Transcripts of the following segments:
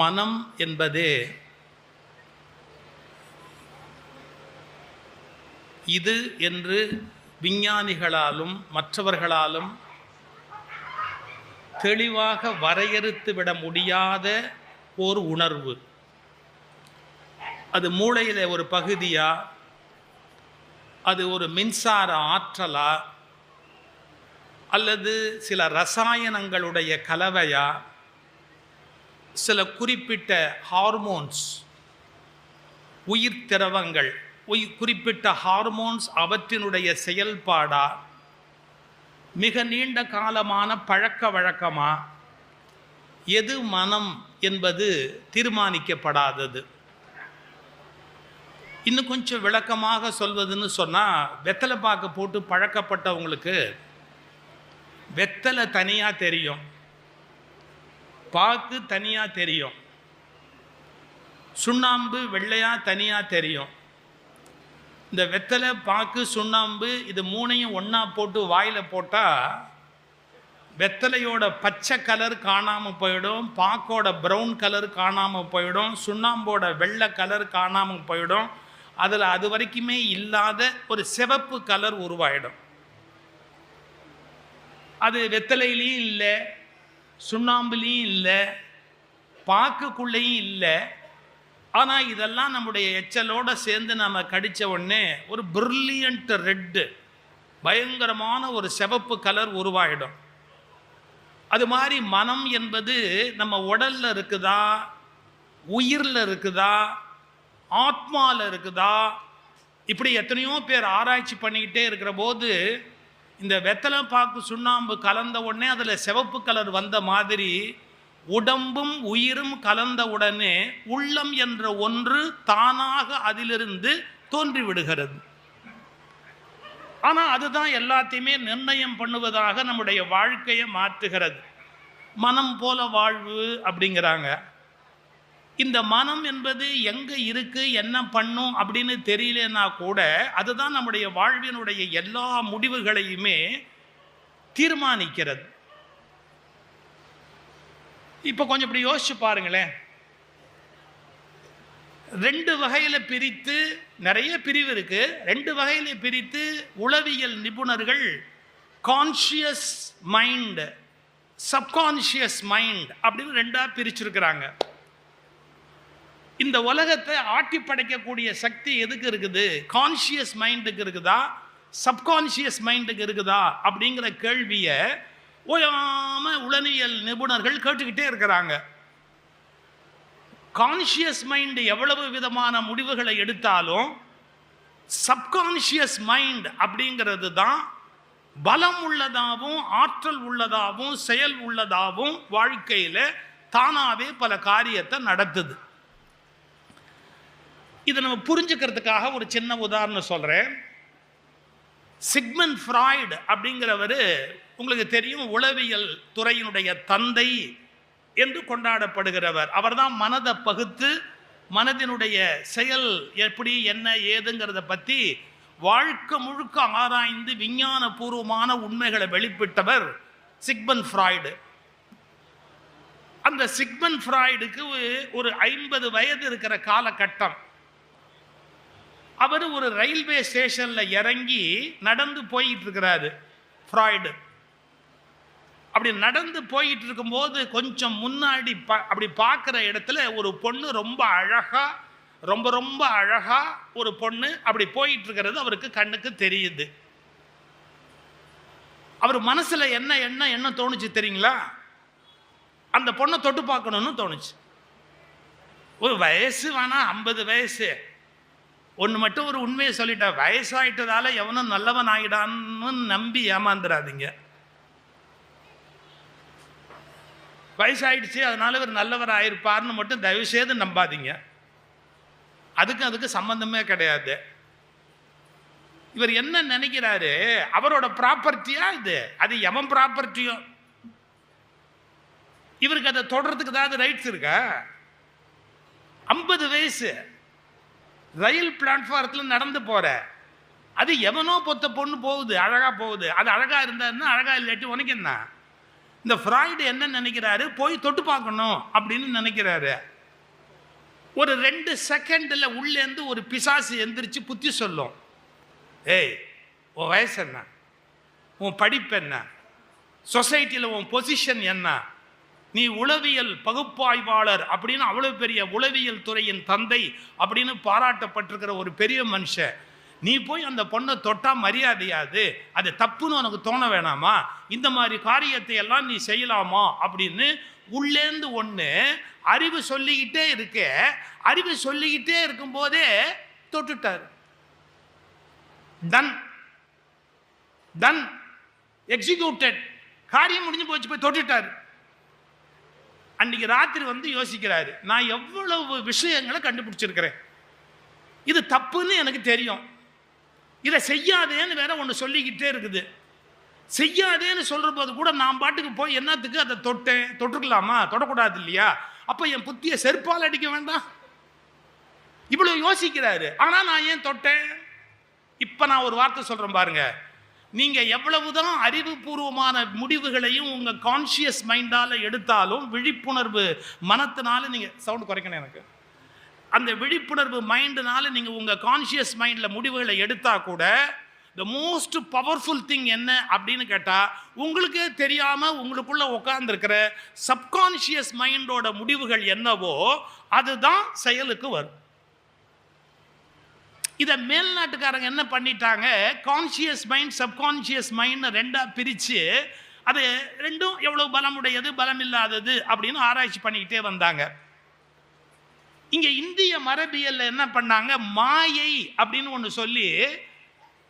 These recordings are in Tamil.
மனம் என்பதே இது என்று விஞ்ஞானிகளாலும் மற்றவர்களாலும் தெளிவாக வரையறுத்து விட முடியாத ஒரு உணர்வு. அது மூளையில் ஒரு பகுதியா, அது ஒரு மின்சார ஆற்றலா, அல்லது சில ரசாயனங்களுடைய கலவையா, சில குறிப்பிட்ட ஹார்மோன்ஸ், உயிர் திரவங்கள், குறிப்பிட்ட ஹார்மோன்ஸ் அவற்றினுடைய செயல்பாடா, மிக நீண்ட காலமான பழக்க வழக்கமா, எது மனம் என்பது தீர்மானிக்கப்படாதது. இன்னும் கொஞ்சம் விளக்கமாக சொல்வதுன்னு சொன்னால், வெத்தலை பாக்கு போட்டு பழக்கப்பட்டவங்களுக்கு வெத்தலை தனியாக தெரியும், பாக்கு தனியாக தெரியும், சுண்ணாம்பு வெள்ளையாக தனியாக தெரியும். இந்த வெத்தலை, பாக்கு, சுண்ணாம்பு இது மூணையும் ஒன்றா போட்டு வாயில் போட்டால் வெத்தலையோட பச்சை கலர் காணாமல் போயிடும், பாக்கோட ப்ரௌன் கலர் காணாமல் போயிடும், சுண்ணாம்போட வெள்ளை கலர் காணாமல் போயிடும். அதில் அது வரைக்குமே இல்லாத ஒரு சிவப்பு கலர் உருவாயிடும். அது வெத்தலையிலையும் இல்லை, சுண்ணாம்புலேயும் இல்லை, பாக்குக்குள்ளேயும் இல்லை. ஆனால் இதெல்லாம் நம்முடைய எச்சலோடு சேர்ந்து நம்ம கடித்த உடனே ஒரு பிரில்லியன்ட் ரெட்டு, பயங்கரமான ஒரு சிவப்பு கலர் உருவாயிடும். அது மாதிரி மனம் என்பது நம்ம உடலில் இருக்குதா, உயிரில் இருக்குதா, ஆத்மாவில் இருக்குதா, இப்படி எத்தனையோ பேர் ஆராய்ச்சி பண்ணிக்கிட்டே இருக்கிற போது இந்த வெத்தலை பாக்கு சுண்ணாம்பு கலந்த உடனே அதில் சிவப்பு கலர் வந்த மாதிரி உடம்பும் உயிரும் கலந்த உடனே உள்ளம் என்ற ஒன்று தானாக அதிலிருந்து தோன்றிவிடுகிறது. ஆனால் அதுதான் எல்லாத்தையுமே நிர்ணயம் பண்ணுவதாக நம்முடைய வாழ்க்கையை மாற்றுகிறது. மனம் போல வாழ்வு அப்படிங்கிறாங்க. இந்த மனம் என்பது எங்கே இருக்கு, என்ன பண்ணும் அப்படின்னு தெரியலன்னா கூட அதுதான் நம்முடைய வாழ்வினுடைய எல்லா முடிவுகளையுமே தீர்மானிக்கிறது. இப்போ கொஞ்சம் இப்படி யோசிச்சு பாருங்களேன். ரெண்டு வகையில் பிரித்து, நிறைய பிரிவு இருக்கு, ரெண்டு வகையில் பிரித்து உளவியல் நிபுணர்கள் கான்ஷியஸ் மைண்ட், சப்கான்ஷியஸ் மைண்ட் அப்படின்னு ரெண்டா பிரிச்சிருக்கிறாங்க. இந்த உலகத்தை ஆட்டி படைக்கக்கூடிய சக்தி எதுக்கு இருக்குது? கான்ஷியஸ் மைண்டுக்கு இருக்குதா, சப்கான்ஷியஸ் மைண்டுக்கு இருக்குதா அப்படிங்கிற கேள்வியை ஓயாம உளவியல் நிபுணர்கள் கேட்டுக்கிட்டே இருக்கிறாங்க. கான்ஷியஸ் மைண்ட் எவ்வளவு விதமான முடிவுகளை எடுத்தாலும் சப்கான்ஷியஸ் மைண்ட் அப்படிங்கிறது தான் பலம் உள்ளதாகவும் ஆற்றல் உள்ளதாகவும் செயல் உள்ளதாகவும் வாழ்க்கையில் தானாகவே பல காரியத்தை நடத்துது. இதை நம்ம புரிஞ்சுக்கிறதுக்காக ஒரு சின்ன உதாரணம் சொல்கிறேன். சிக்மண்ட் ஃப்ராய்டு அப்படிங்கிறவர் உங்களுக்கு தெரியும், உளவியல் துறையினுடைய தந்தை என்று கொண்டாடப்படுகிறவர். அவர் தான் மனதை பகுத்து மனதினுடைய செயல் எப்படி என்ன ஏதுங்கிறத பற்றி வாழ்க்கை முழுக்க ஆராய்ந்து விஞ்ஞான பூர்வமான உண்மைகளை வெளிப்பிட்டவர் சிக்மண்ட் ஃப்ராய்டு. அந்த சிக்மண்ட் ஃப்ராய்டுக்கு ஒரு 50 வயது இருக்கிற காலகட்டம். அவர் ஒரு ரயில்வே ஸ்டேஷனில் இறங்கி நடந்து போயிட்டு இருக்கிறாரு ஃப்ராய்டு. அப்படி நடந்து போயிட்டு இருக்கும்போது கொஞ்சம் முன்னாடி அப்படி பார்க்குற இடத்துல ஒரு பொண்ணு ரொம்ப அழகா, ரொம்ப ரொம்ப அழகா ஒரு பொண்ணு அப்படி போயிட்டு இருக்கிறது அவருக்கு கண்ணுக்கு தெரியுது. அவர் மனசுல என்ன தோணுச்சு தெரியுங்களா? அந்த பொண்ணை தொட்டு பார்க்கணும்னு தோணுச்சு. ஒரு வயசு வேணா 50 வயசு. ஒன்று மட்டும் ஒரு உண்மையை சொல்லிட்டா, வயசாயிட்டதால எவனும் நல்லவன் ஆகிடான்னு நம்பி ஏமாந்துடாதீங்க. வயசாயிடுச்சு அதனால இவர் நல்லவர் ஆயிருப்பார்னு மட்டும் தயவு செய்து நம்பாதீங்க. அதுக்கு சம்பந்தமே கிடையாது. இவர் என்ன நினைக்கிறாரு, அவரோட ப்ராப்பர்ட்டியா இது, அது எவன் ப்ராப்பர்ட்டியோ, இவருக்கு அதை தொடர்றதுக்கு ஏதாவது ரைட்ஸ் இருக்கா? 50 வயசு, ரயில் பிளாட்ஃபாரத்தில் நடந்து போற, அது எவனோ பொத்த பொண்ணு போகுது, அழகா போகுது. அது அழகா இருந்தாருன்னா அழகா இல்லாட்டி உனக்கு என்ன? இந்த ஃப்ராய்டு என்ன நினைக்கிறாரு, போய் தொட்டு பார்க்கணும் அப்படின்னு நினைக்கிறாரு. ஒரு 2 செகண்டில் உள்ளேருந்து ஒரு பிசாசு எந்திரிச்சு புத்தி சொல்லும். ஏய், உன் வயசு என்ன, உன் படிப்பு என்ன, சொசைட்டியில் உன் பொசிஷன் என்ன, நீ உளவியல் பகுப்பாய்வாளர் அப்படின்னு அவ்வளோ பெரிய உளவியல் துறையின் தந்தை அப்படின்னு பாராட்டப்பட்டிருக்கிற ஒரு பெரிய மனுஷன், நீ போய் அந்த பொண்ணை தொட்டா மரியாதையாது, அது தப்புன்னு உனக்கு தோண வேணாமா, இந்த மாதிரி காரியத்தை எல்லாம் நீ செய்யலாமா அப்படின்னு உள்ளேந்து ஒன்று அறிவு சொல்லிக்கிட்டே இருக்க. அறிவு சொல்லிக்கிட்டே இருக்கும் போதே தொட்டுட்டார். டன் டன் எக்ஸிக்யூட்டட், காரியம் முடிஞ்சு போச்சு, போய் தொட்டுட்டார். அன்னைக்கு ராத்திரி வந்து யோசிக்கிறாரு, நான் எவ்வளவு விஷயங்களை கண்டுபிடிச்சிருக்கிறேன், இது தப்புன்னு எனக்கு தெரியும், இதை செய்யாதேன்னு வேற ஒன்று சொல்லிக்கிட்டே இருக்குது. செய்யாதேன்னு சொல்ற போது கூட நான் பாட்டுக்கு போய் என்னத்துக்கு அதை தொட்டேன், தொட்டுக்கலாமா, தொடக்கூடாது இல்லையா, அப்போ என் புத்தியை செருப்பால் அடிக்க வேண்டாம், இவ்வளோ யோசிக்கிறாரு. ஆனால் நான் ஏன் தொட்டேன்? இப்போ நான் ஒரு வார்த்தை சொல்கிறேன் பாருங்க, நீங்கள் எவ்வளவுதான் அறிவுபூர்வமான முடிவுகளையும் உங்கள் கான்ஷியஸ் மைண்டால் எடுத்தாலும், விழிப்புணர்வு மனத்தினால நீங்கள் சவுண்ட் குறைக்கணும் எனக்கு, அந்த விழிப்புணர்வு மைண்டுனால நீங்கள் உங்கள் கான்ஷியஸ் மைண்டில் முடிவுகளை எடுத்தால் கூட த மோஸ்ட் பவர்ஃபுல் திங் என்ன அப்படின்னு கேட்டால், உங்களுக்கே தெரியாமல் உங்களுக்குள்ளே உட்கார்ந்துருக்கிற சப்கான்ஷியஸ் மைண்டோட முடிவுகள் என்னவோ அதுதான் செயலுக்கு வரும். இதை மேல்நாட்டுக்காரங்க என்ன பண்ணிட்டாங்க, கான்ஷியஸ் மைண்ட் சப்கான்ஷியஸ் மைண்ட் ரெண்டாக பிரித்து அது ரெண்டும் எவ்வளோ பலமுடையது பலம் இல்லாதது அப்படின்னு ஆராய்ச்சி பண்ணிக்கிட்டே வந்தாங்க. இங்கே இந்திய மரபியலில் என்ன பண்ணாங்க, மாயை அப்படின்னு ஒன்று சொல்லி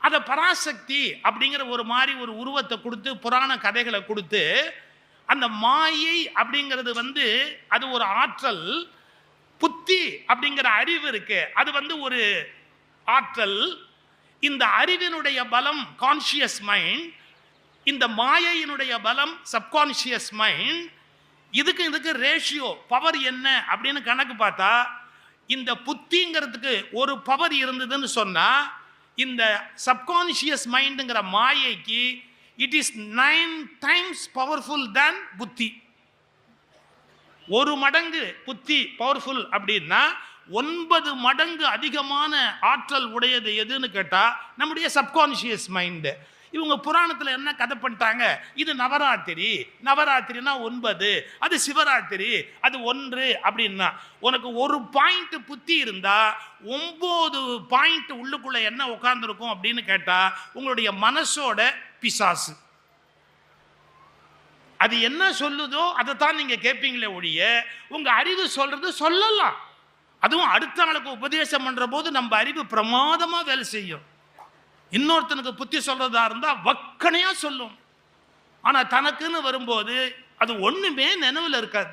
அதை பராசக்தி அப்படிங்கிற ஒரு மாதிரி ஒரு உருவத்தை கொடுத்து புராண கதைகளை கொடுத்து, அந்த மாயை அப்படிங்கிறது வந்து அது ஒரு ஆற்றல், புத்தி அப்படிங்கிற அறிவு இருக்கு, அது வந்து ஒரு ஆற்றல், இந்த அறிவினுடைய பலம் கான்ஷியஸ் மைண்ட், இந்த மாயையினுடைய பலம் சப்கான்ஷியஸ் மைண்ட், இதுக்கு ரேஷியோ பவர் என்ன அப்படின்னு கணக்கு பார்த்தா, இந்த புத்திங்கிறதுக்கு ஒரு பவர் இருந்ததுன்னு சொன்னா, இந்த சப்கான்ஷியஸ் மைண்டுங்கிற மாயைக்கு it is 9 times powerful than புத்தி. 1 மடங்கு புத்தி பவர்ஃபுல் அப்படின்னா 9 மடங்கு அதிகமான ஆற்றல் உடையது எதுன்னு கேட்டா நம்முடைய சப்கான்ஷியஸ் மைண்டு. இவங்க புராணத்தில் என்ன கதை பண்ணிட்டாங்க, இது நவராத்திரி, நவராத்திரினா 9, அது சிவராத்திரி, அது 1 அப்படின்னா, உனக்கு 1 பாயிண்ட் புத்தி இருந்தா 9 பாயிண்ட் உள்ளுக்குள்ள என்ன உட்கார்ந்துருக்கும் அப்படின்னு கேட்டா உங்களுடைய மனசோட பிசாசு. அது என்ன சொல்லுதோ அதை தான் நீங்க கேட்பீங்களே ஒழிய உங்க அறிவு சொல்றது சொல்லலாம். அதுவும் அடுத்த நாளுக்கு உபதேசம் பண்ற போது நம்ம அறிவு பிரமாதமா வேலை செய்யும். இன்னொருத்தனுக்கு புத்தி சொல்றதா இருந்தா வக்கனையா சொல்லும், ஆனா தனக்குன்னு வரும்போது அது ஒண்ணுமே நினைவுல இருக்காது.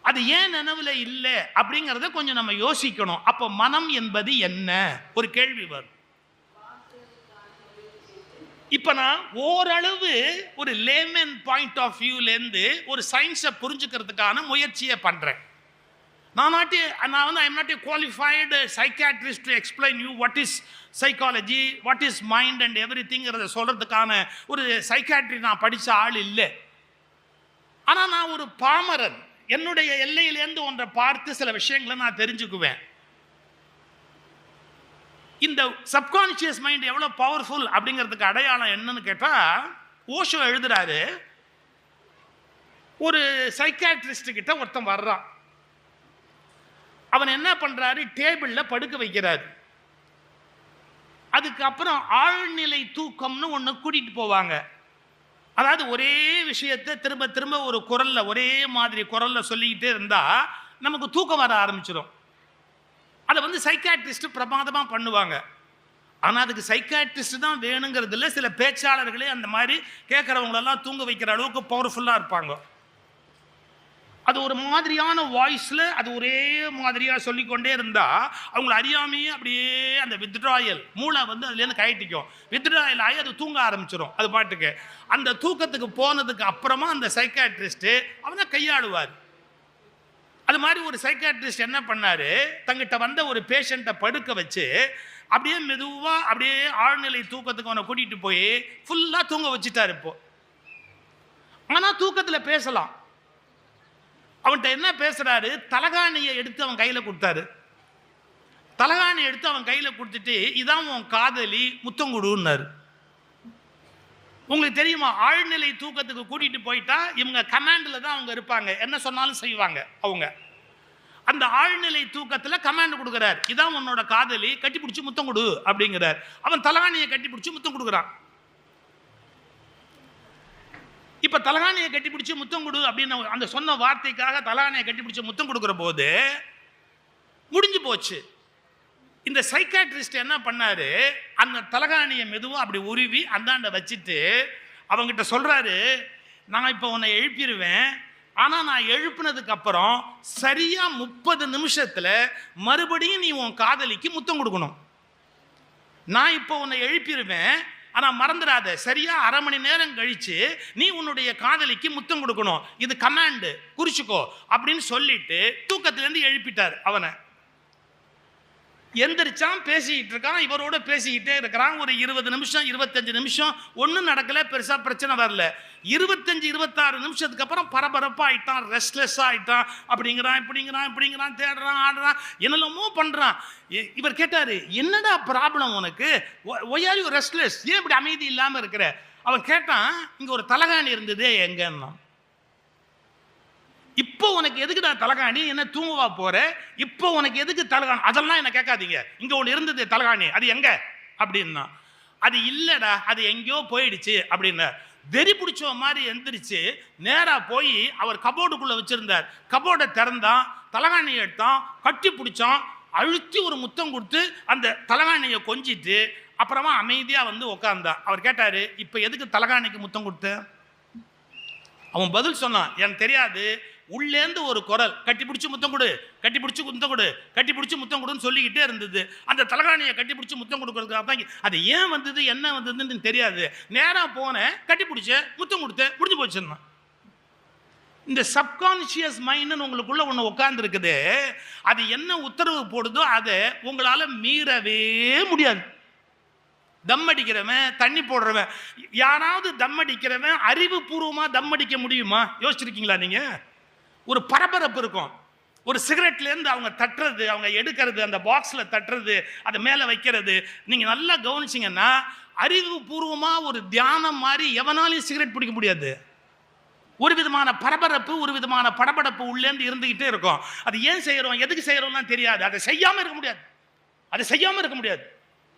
அது ஏன் நினைவுல இல்லை அப்படிங்கிறத கொஞ்சம் நம்ம யோசிக்கணும். அப்போ மனம் என்பது என்ன ஒரு கேள்வி வரும். இப்ப நான் ஓரளவு ஒரு லேமன் பாயிண்ட் ஆஃப் வியூலேருந்து ஒரு சயின்ஸை புரிஞ்சுக்கிறதுக்கான முயற்சியை பண்றேன். நான் வந்து I am not a qualified psychiatrist to explain you what is psychology, what is mind and every திங்கிறத சொல்கிறதுக்கான ஒரு சைக்காட்ரி நான் படித்த ஆள் இல்லை. ஆனால் நான் ஒரு பாமரன், என்னுடைய எல்லையிலேருந்து ஒன்றை பார்த்து சில விஷயங்களை நான் தெரிஞ்சுக்குவேன். இந்த சப்கான்ஷியஸ் மைண்ட் எவ்வளோ பவர்ஃபுல் அப்படிங்கிறதுக்கு அடையாளம் என்னன்னு கேட்டால், ஓஷோ எழுதுறாரு, ஒரு சைக்காட்ரிஸ்ட் கிட்ட ஒருத்தன் வர்றான், அவன் என்ன பண்றாரு, டேபிளில் படுக்க வைக்கிறாரு. அதுக்கப்புறம் ஆழ்நிலை தூக்கம்னு ஒன்று கூட்டிட்டு போவாங்க. அதாவது ஒரே விஷயத்தை திரும்ப திரும்ப ஒரு குரல்ல, ஒரே மாதிரி குரல்ல சொல்லிக்கிட்டே இருந்தா நமக்கு தூக்கம் வர ஆரம்பிச்சிடும். அதை வந்து சைக்காட்ரிஸ்ட் பிரமாதமாக பண்ணுவாங்க. ஆனால் அதுக்கு சைக்காட்ரிஸ்ட் தான் வேணுங்கிறது இல்லை, சில பேச்சாளர்களே அந்த மாதிரி கேட்குறவங்களெல்லாம் தூங்க வைக்கிற அளவுக்கு பவர்ஃபுல்லாக இருப்பாங்க. அது ஒரு மாதிரியான வாய்ஸில் அது ஒரே மாதிரியாக சொல்லிக்கொண்டே இருந்தால் அவங்களை அறியாமையே அப்படியே அந்த வித்ட்ராயல் மூளை வந்து அதுலேருந்து கயட்டிக்கும். வித்ட்ராயல் ஆகி அது தூங்க ஆரம்பிச்சிடும் அது பாட்டுக்கு. அந்த தூக்கத்துக்கு போனதுக்கு அப்புறமா அந்த சைக்காட்ரிஸ்ட்டு அவனை கையாளுவார். அது மாதிரி ஒரு சைக்காட்ரிஸ்ட் என்ன பண்ணார், தங்கிட்ட வந்த ஒரு பேஷண்ட்டை படுக்க வச்சு அப்படியே மெதுவாக அப்படியே ஆழ்நிலை தூக்கத்துக்கு அவனை கூட்டிகிட்டு போய் ஃபுல்லாக தூங்க வச்சுட்டார். இப்போ ஆனா தூக்கத்துல பேசலாம். அவன்கிட்ட என்ன பேசுறாரு? தலகாணியை எடுத்து அவன் கையில கொடுத்தாரு. தலகாணி எடுத்து அவன் கையில கொடுத்துட்டு, இதான் உன் காதலி, முத்தம் கொடுன்னாரு. உங்களுக்கு தெரியுமா, ஆழ்நிலை தூக்கத்துக்கு கூட்டிட்டு போயிட்டா இவங்க கமாண்ட்ல தான் அவங்க இருப்பாங்க, என்ன சொன்னாலும் செய்வாங்க அவங்க. அந்த ஆழ்நிலை தூக்கத்துல கமாண்ட் கொடுக்கிறார், இதான் உன்னோட காதலி, கட்டி பிடிச்சி முத்தம் கொடு அப்படிங்கிறார். அவன் தலகாணியை கட்டி பிடிச்சி முத்தம் கொடுக்குறான். இப்ப தலகாணியை கட்டி பிடிச்சி முத்தம் கொடு அப்படின்னு அந்த சொன்ன வார்த்தைக்காக தலகாணியை கட்டி பிடிச்சி முத்தம் கொடுக்கிற போது முடிஞ்சு போச்சு. இந்த சைக்காட்ரிஸ்ட் என்ன பண்ணாரு, அந்த தலகாணியை மெதுவா அப்படி உருவி அந்தாண்ட வச்சுட்டு அவங்கிட்ட சொல்றாரு, நான் இப்போ உன்னை எழுப்பிடுவேன், ஆனா நான் எழுப்பினதுக்கு அப்புறம் சரியா 30 நிமிஷத்துல மறுபடியும் நீ உன் காதலிக்கு முத்தம் கொடுக்கணும். நான் இப்போ உன்னை எழுப்பிடுவேன், ஆனா மறந்துடாத, சரியா 1/2 மணி நேரம் கழிச்சு நீ உன்னுடைய காதலிக்கு முத்தம் கொடுக்கணும், இது கமாண்டு, குறிச்சுக்கோ அப்படின்னு சொல்லிட்டு தூக்கத்திலேருந்து எழுப்பிட்டார் அவனை. எந்திரிச்சான், பேசிக்கிட்டு இருக்கான், இவரோட பேசிக்கிட்டே இருக்கிறான். ஒரு 20 நிமிஷம் 25 நிமிஷம் ஒன்றும் நடக்கல, பெருசா பிரச்சனை வரல. 25-26 நிமிஷத்துக்கு அப்புறம் பரபரப்பா ஆயிட்டான், ரெஸ்ட்லெஸ்ஸா ஆயிட்டான். இப்படிங்கிறான், தேடுறான், ஆடுறான், என்னெல்லாமோ பண்றான். இவர் கேட்டாரு, என்னடா ப்ராப்ளம் உனக்கு, ஒய் ஆர் யூ ரெஸ்ட்லெஸ், ஏன் இப்படி அமைதி இல்லாம இருக்கிற? அவன் கேட்டான், இங்க ஒரு தலகாணி இருந்ததே எங்கன்னா. இப்போ உனக்கு எதுக்குடா தலகாணி, என்ன தூங்குவா போற, இப்போ உனக்கு எதுக்கு தலகாணி, அதெல்லாம் என்ன கேட்காதீங்க, இங்க ஒன்று இருந்தது தலகாணி, அது எங்க அப்படின்னா. அது இல்லடா, அது எங்கேயோ போயிடுச்சு அப்படின்னா. வெறி பிடிச்ச மாதிரி எந்திரிச்சு நேரா போய் அவர் கபோர்டுக்குள்ள வச்சிருந்தார், கபோர்டை திறந்தான், தலகாணியை எடுத்தான், கட்டி பிடிச்சான், அழுத்தி ஒரு முத்தம் கொடுத்து அந்த தலகாணியை கொஞ்சிட்டு அப்புறமா அமைதியா வந்து உட்கார்ந்தான். அவர் கேட்டாரு, இப்ப எதுக்கு தலகாணிக்கு முத்தம் கொடுத்த? அவன் பதில் சொன்னான், எனக்கு தெரியாது, உள்ளேந்து ஒரு குரல், கட்டி பிடிச்சி முத்தம் கொடு, கட்டி பிடிச்சி முத்தம் கொடு, கட்டி பிடிச்சி முத்தம் கொடுன்னு சொல்லிக்கிட்டே இருந்தது. அந்த தலகாணியை கட்டி பிடிச்சி முத்தம் கொடுக்கறதுக்காக தான். அது ஏன் வந்தது என்ன வந்ததுன்னு தெரியாது, நேராக போனேன், கட்டி பிடிச்ச முத்தம் கொடுத்த, முடிஞ்சு போச்சுன்னா. இந்த சப்கான்ஷியஸ் மைண்டுன்னு உங்களுக்குள்ள ஒன்று உட்கார்ந்து இருக்குது, அது என்ன உத்தரவு போடுதோ அதை உங்களால் மீறவே முடியாது. தம் அடிக்கிறவன், தண்ணி போடுறவன், யாராவது தம் அடிக்கிறவன் அறிவுபூர்வமா தம் அடிக்க முடியுமா? யோசிச்சிருக்கீங்களா நீங்க? ஒரு பரபரப்பு இருக்கும். ஒரு சிகரெட்லேருந்து அவங்க தட்டுறது, அவங்க எடுக்கிறது, அந்த பாக்ஸில் தட்டுறது, அதை மேலே வைக்கிறது, நீங்கள் நல்லா கவனிச்சிங்கன்னா அறிவுபூர்வமா ஒரு தியானம் மாதிரி எவனாலையும் சிகரெட் பிடிக்க முடியாது. ஒரு விதமான பரபரப்பு, ஒரு விதமான படபடப்பு உள்ளேருந்து இருந்துகிட்டே இருக்கும். அது ஏன் செய்யறோம், எதுக்கு செய்யறோம்லாம் தெரியாது. அதை செய்யாம இருக்க முடியாது, அதை செய்யாம இருக்க முடியாது,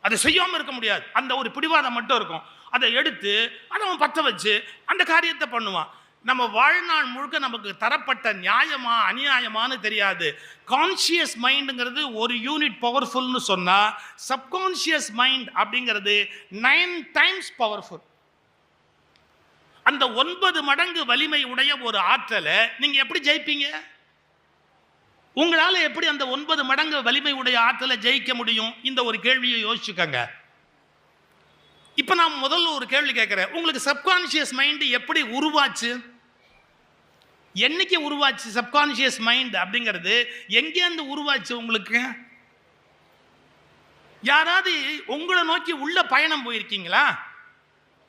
அதை செய்யாம இருக்க முடியாது. அந்த ஒரு பிடிவாதம் மட்டும் இருக்கும். அதை எடுத்து அதை அவன் பற்ற வச்சு அந்த காரியத்தை பண்ணுவான். நம்ம வாழ்நாள் முழுக்க நமக்கு தரப்பட்ட நியாயமா அநியாயமானு தெரியாது. கான்சியஸ் மைண்டுங்கிறது ஒரு யூனிட் பவர்ஃபுல்னு சொன்னா, சப்கான்சியஸ் மைண்ட் அப்படிங்கிறது 9 டைம்ஸ் பவர்ஃபுல். அந்த 9 மடங்கு வலிமை உடைய ஒரு ஆற்றலை நீங்க எப்படி ஜெயிப்பீங்க? உங்களால எப்படி அந்த 9 மடங்கு வலிமை உடைய ஆற்றலை ஜெயிக்க முடியும்? இந்த ஒரு கேள்வியை யோசிச்சுக்கங்க. இப்ப நான் முதல்ல ஒரு கேள்வி கேட்கிறேன், உங்களுக்கு சப்கான்சியஸ் மைண்ட் எப்படி உருவாச்சு? என்னைக்கு உருவாச்சு சப்கான்சியஸ் மைண்ட் அப்படிங்கிறது? எங்கேருந்து உருவாச்சு உங்களுக்கு? யாராவது உங்களை நோக்கி உள்ள பயணம் போயிருக்கீங்களா?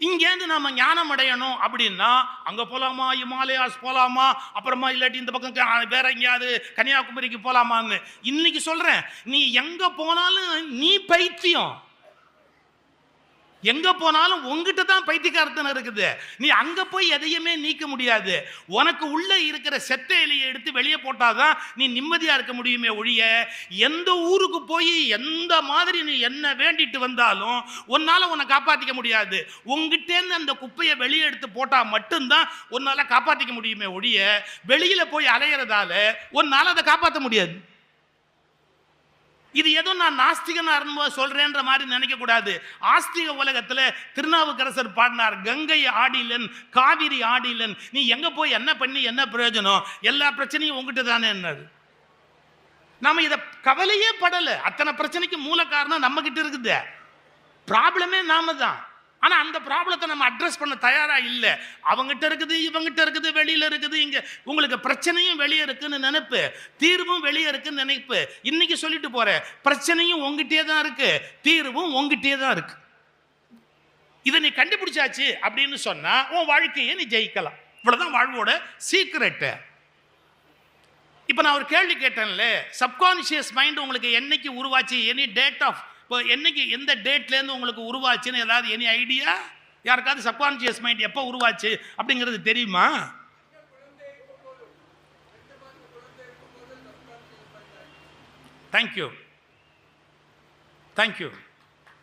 இங்கேருந்து நம்ம ஞானம் அடையணும் அப்படின்னா அங்க போலாமா, இமாலயாஸ் போலாமா, அப்புறமா இல்லாட்டி இந்த பக்கம் வேற எங்கேயாவது கன்னியாகுமரிக்கு போலாமான்னு இன்னைக்கு சொல்றேன். நீ எங்க போனாலும் நீ பைத்தியம், எங்க போனாலும் உங்ககிட்ட தான் பைத்தியக்காரத்தனம் இருக்குது. நீ அங்க போய் எதையுமே நீக்க முடியாது. உனக்கு உள்ள இருக்கிற செத்த எலியை எடுத்து வெளியே போட்டாதான் நீ நிம்மதியா இருக்க முடியுமே ஒழிய, எந்த ஊருக்கு போய் எந்த மாதிரி நீ என்ன வேண்டிட்டு வந்தாலும் உன்னால உன்னை காப்பாத்திக்க முடியாது. உங்ககிட்டேருந்து அந்த குப்பையை வெளியே எடுத்து போட்டா மட்டும்தான் உன்னால காப்பாத்திக்க முடியுமே ஒழிய, வெளியில போய் அலையிறதால உன்னால அதை காப்பாற்ற முடியாது. இது ஏதோ நான் நாஸ்திகனா சொல்றேன்ற மாதிரி நினைக்க கூடாது. ஆஸ்திக உலகத்துல திருநாவுக்கரசர் பாடினார், கங்கை ஆடிலன் காவிரி ஆடிலன், நீ எங்க போய் என்ன பண்ணி என்ன பிரயோஜனம், எல்லா பிரச்சனையும் உங்ககிட்ட தானே. நாம இத கவலையே படல. அத்தனை பிரச்சனைக்கு மூல காரணம் நம்ம கிட்ட இருக்குது. ப்ராப்ளமே நாம தான். ஆனா அந்த ப்ராப்ளத்தை நம்ம அட்ரஸ் பண்ண தயாரா இல்லை. அவங்ககிட்ட இருக்குது, இவங்கிட்ட இருக்குது, வெளியில இருக்குது. இங்க உங்களுக்கு பிரச்சனையும் வெளியே இருக்குன்னு நினைப்பு, தீர்வும் வெளியே இருக்குன்னு நினைப்பு. இன்னைக்கு சொல்லிட்டு போறேன், பிரச்சனையும் உங்ககிட்டே தான் இருக்கு, தீர்வும் உங்ககிட்டே தான் இருக்கு. இதை நீ கண்டுபிடிச்சாச்சு அப்படின்னு சொன்னா உன் வாழ்க்கையை நீ ஜெயிக்கலாம். இவ்வளவுதான் வாழ்வோட சீக்ரெட்டு. இப்போ நான் ஒரு கேள்வி கேட்டேன்ல, சப்கான்ஷியஸ் மைண்ட் உங்களுக்கு என்னைக்கு உருவாச்சு? எனி டேட் ஆஃப், இப்போ என்னைக்கு எந்த டேட்லேருந்து உங்களுக்கு உருவாச்சுன்னு ஏதாவது எனி ஐடியா? யாருக்காவது சப்கான்ஷியஸ் மைண்ட் எப்போ உருவாச்சு அப்படிங்கிறது தெரியுமா? Thank you thank you.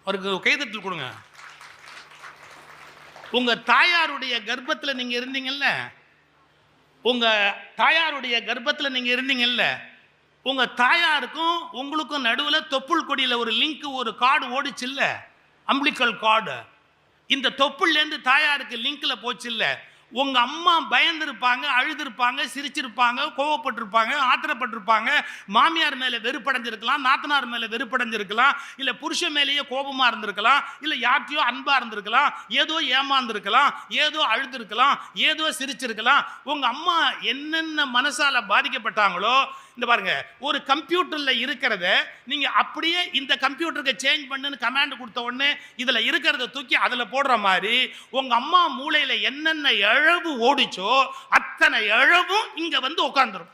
அவருக்கு கைதட்டல் கொடுங்க. உங்க தாயாருடைய கர்ப்பத்தில் நீங்க இருந்தீங்கல்ல, உங்க தாயாருடைய கர்ப்பத்தில் நீங்க இருந்தீங்கல்ல, உங்க தாயாருக்கும் உங்களுக்கும் நடுவில் தொப்புள் கொடியில் ஒரு லிங்க், ஒரு கார்டு ஓடிச்சு இல்ல, அம்பிளிக்கல் கார்டு. இந்த தொப்புள்லேருந்து தாயாருக்கு லிங்க்ல போச்சு இல்ல. உங்க அம்மா பயந்துருப்பாங்க, அழுதுருப்பாங்க, சிரிச்சிருப்பாங்க, கோவப்பட்டிருப்பாங்க, ஆத்திரப்பட்டிருப்பாங்க, மாமியார் மேல வெறுப்படைஞ்சிருக்கலாம், நாத்தனார் மேல வெறுப்படைஞ்சிருக்கலாம், இல்ல புருஷன் மேலேயே கோபமா இருந்திருக்கலாம், இல்ல யார்ட்டையோ அன்பா இருந்திருக்கலாம், ஏதோ ஏமாந்துருக்கலாம், ஏதோ அழுதுருக்கலாம், ஏதோ சிரிச்சிருக்கலாம். உங்க அம்மா என்னென்ன மனசால பாதிக்கப்பட்டாங்களோ, இந்த பாருங்க, ஒரு கம்ப்யூட்டர்ல இருக்கிறத நீங்க அப்படியே இந்த கம்ப்யூட்டருக்கு சேஞ்ச் பண்ணுன்னு கமாண்ட் கொடுத்த உடனே இதுல இருக்கிறத தூக்கி அதுல போடுற மாதிரி உங்க அம்மா மூளையில என்னென்ன இழவு ஓடிச்சோ அத்தனை இழவும் இங்க வந்து உட்கார்ந்துரும்.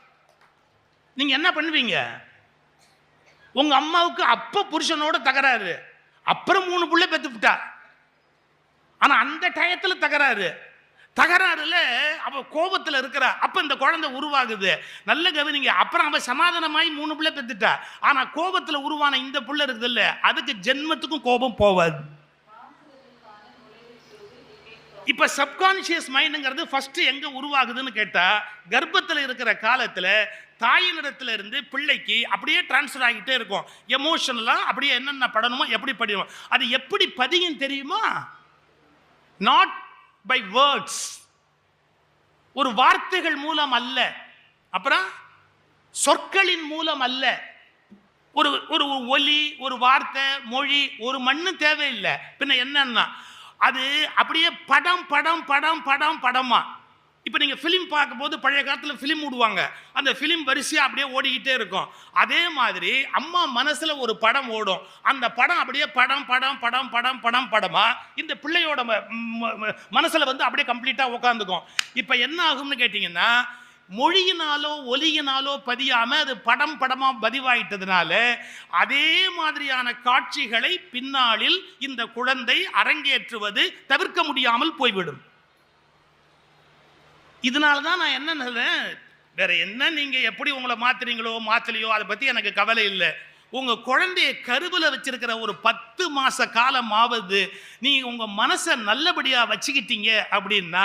நீங்க என்ன பண்ணுவீங்க? உங்க அம்மாவுக்கு அப்ப புருஷனோட தகராறு, அப்புறம் 3 பிள்ளை பெத்து விட்டா, ஆனா அந்த டயத்துல தகராறுல அவ கோபத்துல இருக்கிற, அப்ப இந்த குழந்தை உருவாகுது. நல்ல கவனிங்க. அப்புறம் அவ சமாதானமாய் 3 பிள்ளை பெத்துட்டா, ஆனா கோபத்துல உருவான இந்த புள்ள இருக்குது இல்ல, அதுக்கு ஜென்மத்துக்கும் கோபம் போவாது. இப்ப சப்கான்ஷியஸ் மைண்டுங்கிறது ஃபர்ஸ்ட் எங்க உருவாகுதுன்னு கேட்டா, கர்ப்பத்தில் இருக்கிற காலத்துல தாயினிடத்துல இருந்து பிள்ளைக்கு அப்படியே டிரான்ஸ்ஃபர் ஆகிட்டே இருக்கும். எமோஷனலா அப்படியே என்னென்ன படணுமோ எப்படி படிக்கணும். அது எப்படி பதியும் தெரியுமா? நாட் பை வேர்ட்ஸ், ஒரு வார்த்தைகள் மூலம் அல்ல, அப்புறம் சொற்களின் மூலம் அல்ல. ஒரு ஒரு ஒலி, ஒரு வார்த்தை, மொழி, ஒரு மண்ணு தேவையில்லை. பின்ன என்னன்னா அது அப்படியே படம் படம் படம் படம் படமா. இப்போ நீங்க ஃபிலிம் பார்க்கும்போது பழைய காலத்தில் ஃபிலிம் விடுவாங்க, அந்த ஃபிலிம் வரிசையாக அப்படியே ஓடிக்கிட்டே இருக்கும். அதே மாதிரி அம்மா மனசுல ஒரு படம் ஓடும், அந்த படம் அப்படியே படம் படம் படம் படம் படம் படமா இந்த பிள்ளையோட மனசுல வந்து அப்படியே கம்ப்ளீட்டா உட்காந்துக்கும். இப்போ என்ன ஆகும்னு கேட்டீங்கன்னா, மொழியினாலோ ஒலியினாலோ பதியாம அது படம் படமா பதிவாயிட்டதுனால அதே மாதிரியான காட்சிகளை பின்னாளில் இந்த குழந்தை அரங்கேற்றுவது தவிர்க்க முடியாமல் போய்விடும். இதனாலதான் நான் என்ன சொல்றேன், வேற என்ன நீங்க எப்படி உங்களை மாத்துறீங்களோ மாத்தலையோ அதை பத்தி எனக்கு கவலை இல்லை. உங்க குழந்தைய கருவுல வச்சிருக்கிற ஒரு 10 மாச காலமாவது நீங்க உங்க மனசை நல்லபடியா வச்சுக்கிட்டீங்க அப்படின்னா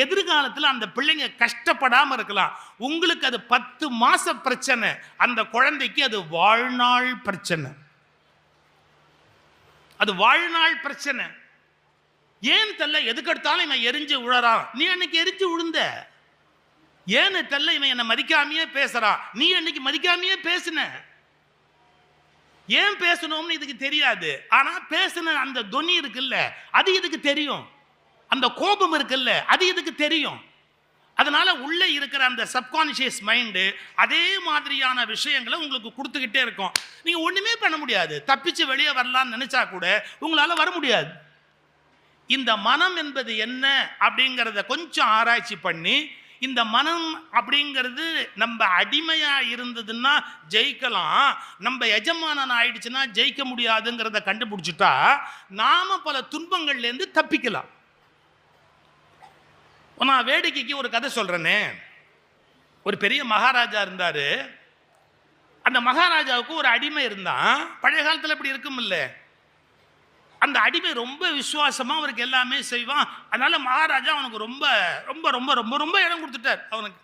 எதிர்காலத்தில் அந்த பிள்ளைங்க கஷ்டப்படாம இருக்கலாம். உங்களுக்கு அது 10 மாச பிரச்சனை, அந்த குழந்தைக்கு அது வாழ்நாள் பிரச்சனை. அது வாழ்நாள் பிரச்சனை. ஏன் தெல்ல எதுக்கெடுத்தாலும் இவன் எரிஞ்சு உழறான், நீ அன்னைக்கு எரிஞ்சு உழுந்த. ஏன்னு தெல்ல இவன் என்னை மதிக்காமையே பேசுறான், நீ அன்னைக்கு மதிக்காமையே பேசுன. ஏன் பேசணும்னு இதுக்கு தெரியாது, ஆனா பேசுன அந்த தொனி இருக்குல்ல அது இதுக்கு தெரியும், அந்த கோபம் இருக்குல்ல அது இதுக்கு தெரியும். அதனால உள்ள இருக்கிற அந்த சப்கான்ஷியஸ் மைண்டு அதே மாதிரியான விஷயங்களை உங்களுக்கு கொடுத்துக்கிட்டே இருக்கும். நீங்க ஒண்ணுமே பண்ண முடியாது, தப்பிச்சு வெளியே வரலாம்னு நினைச்சா கூட உங்களால வர முடியாது. இந்த மனம் என்பது என்ன அப்படிங்கிறத கொஞ்சம் ஆராய்ச்சி பண்ணி, இந்த மனம் அப்படிங்கிறது நம்ம அடிமையா இருந்ததுன்னா ஜெயிக்கலாம், நம்ம எஜமானன் ஆயிடுச்சுன்னா ஜெயிக்க முடியாதுங்கிறத கண்டுபிடிச்சிட்டா நாம பல துன்பங்கள்ல இருந்து தப்பிக்கலாம். நான் வேடிக்கைக்கு ஒரு கதை சொல்றேனே. ஒரு பெரிய மகாராஜா இருந்தாரு. அந்த மகாராஜாவுக்கு ஒரு அடிமை இருந்தான். பழைய காலத்துல இப்படி இருக்கும் இல்ல, அந்த அடிமை ரொம்ப விசுவாசமா அவருக்கு எல்லாமே செய்வான். அதனால மகாராஜா அவனுக்கு ரொம்ப ரொம்ப ரொம்ப ரொம்ப ரொம்ப இடம் கொடுத்துட்டார். அவனுக்கு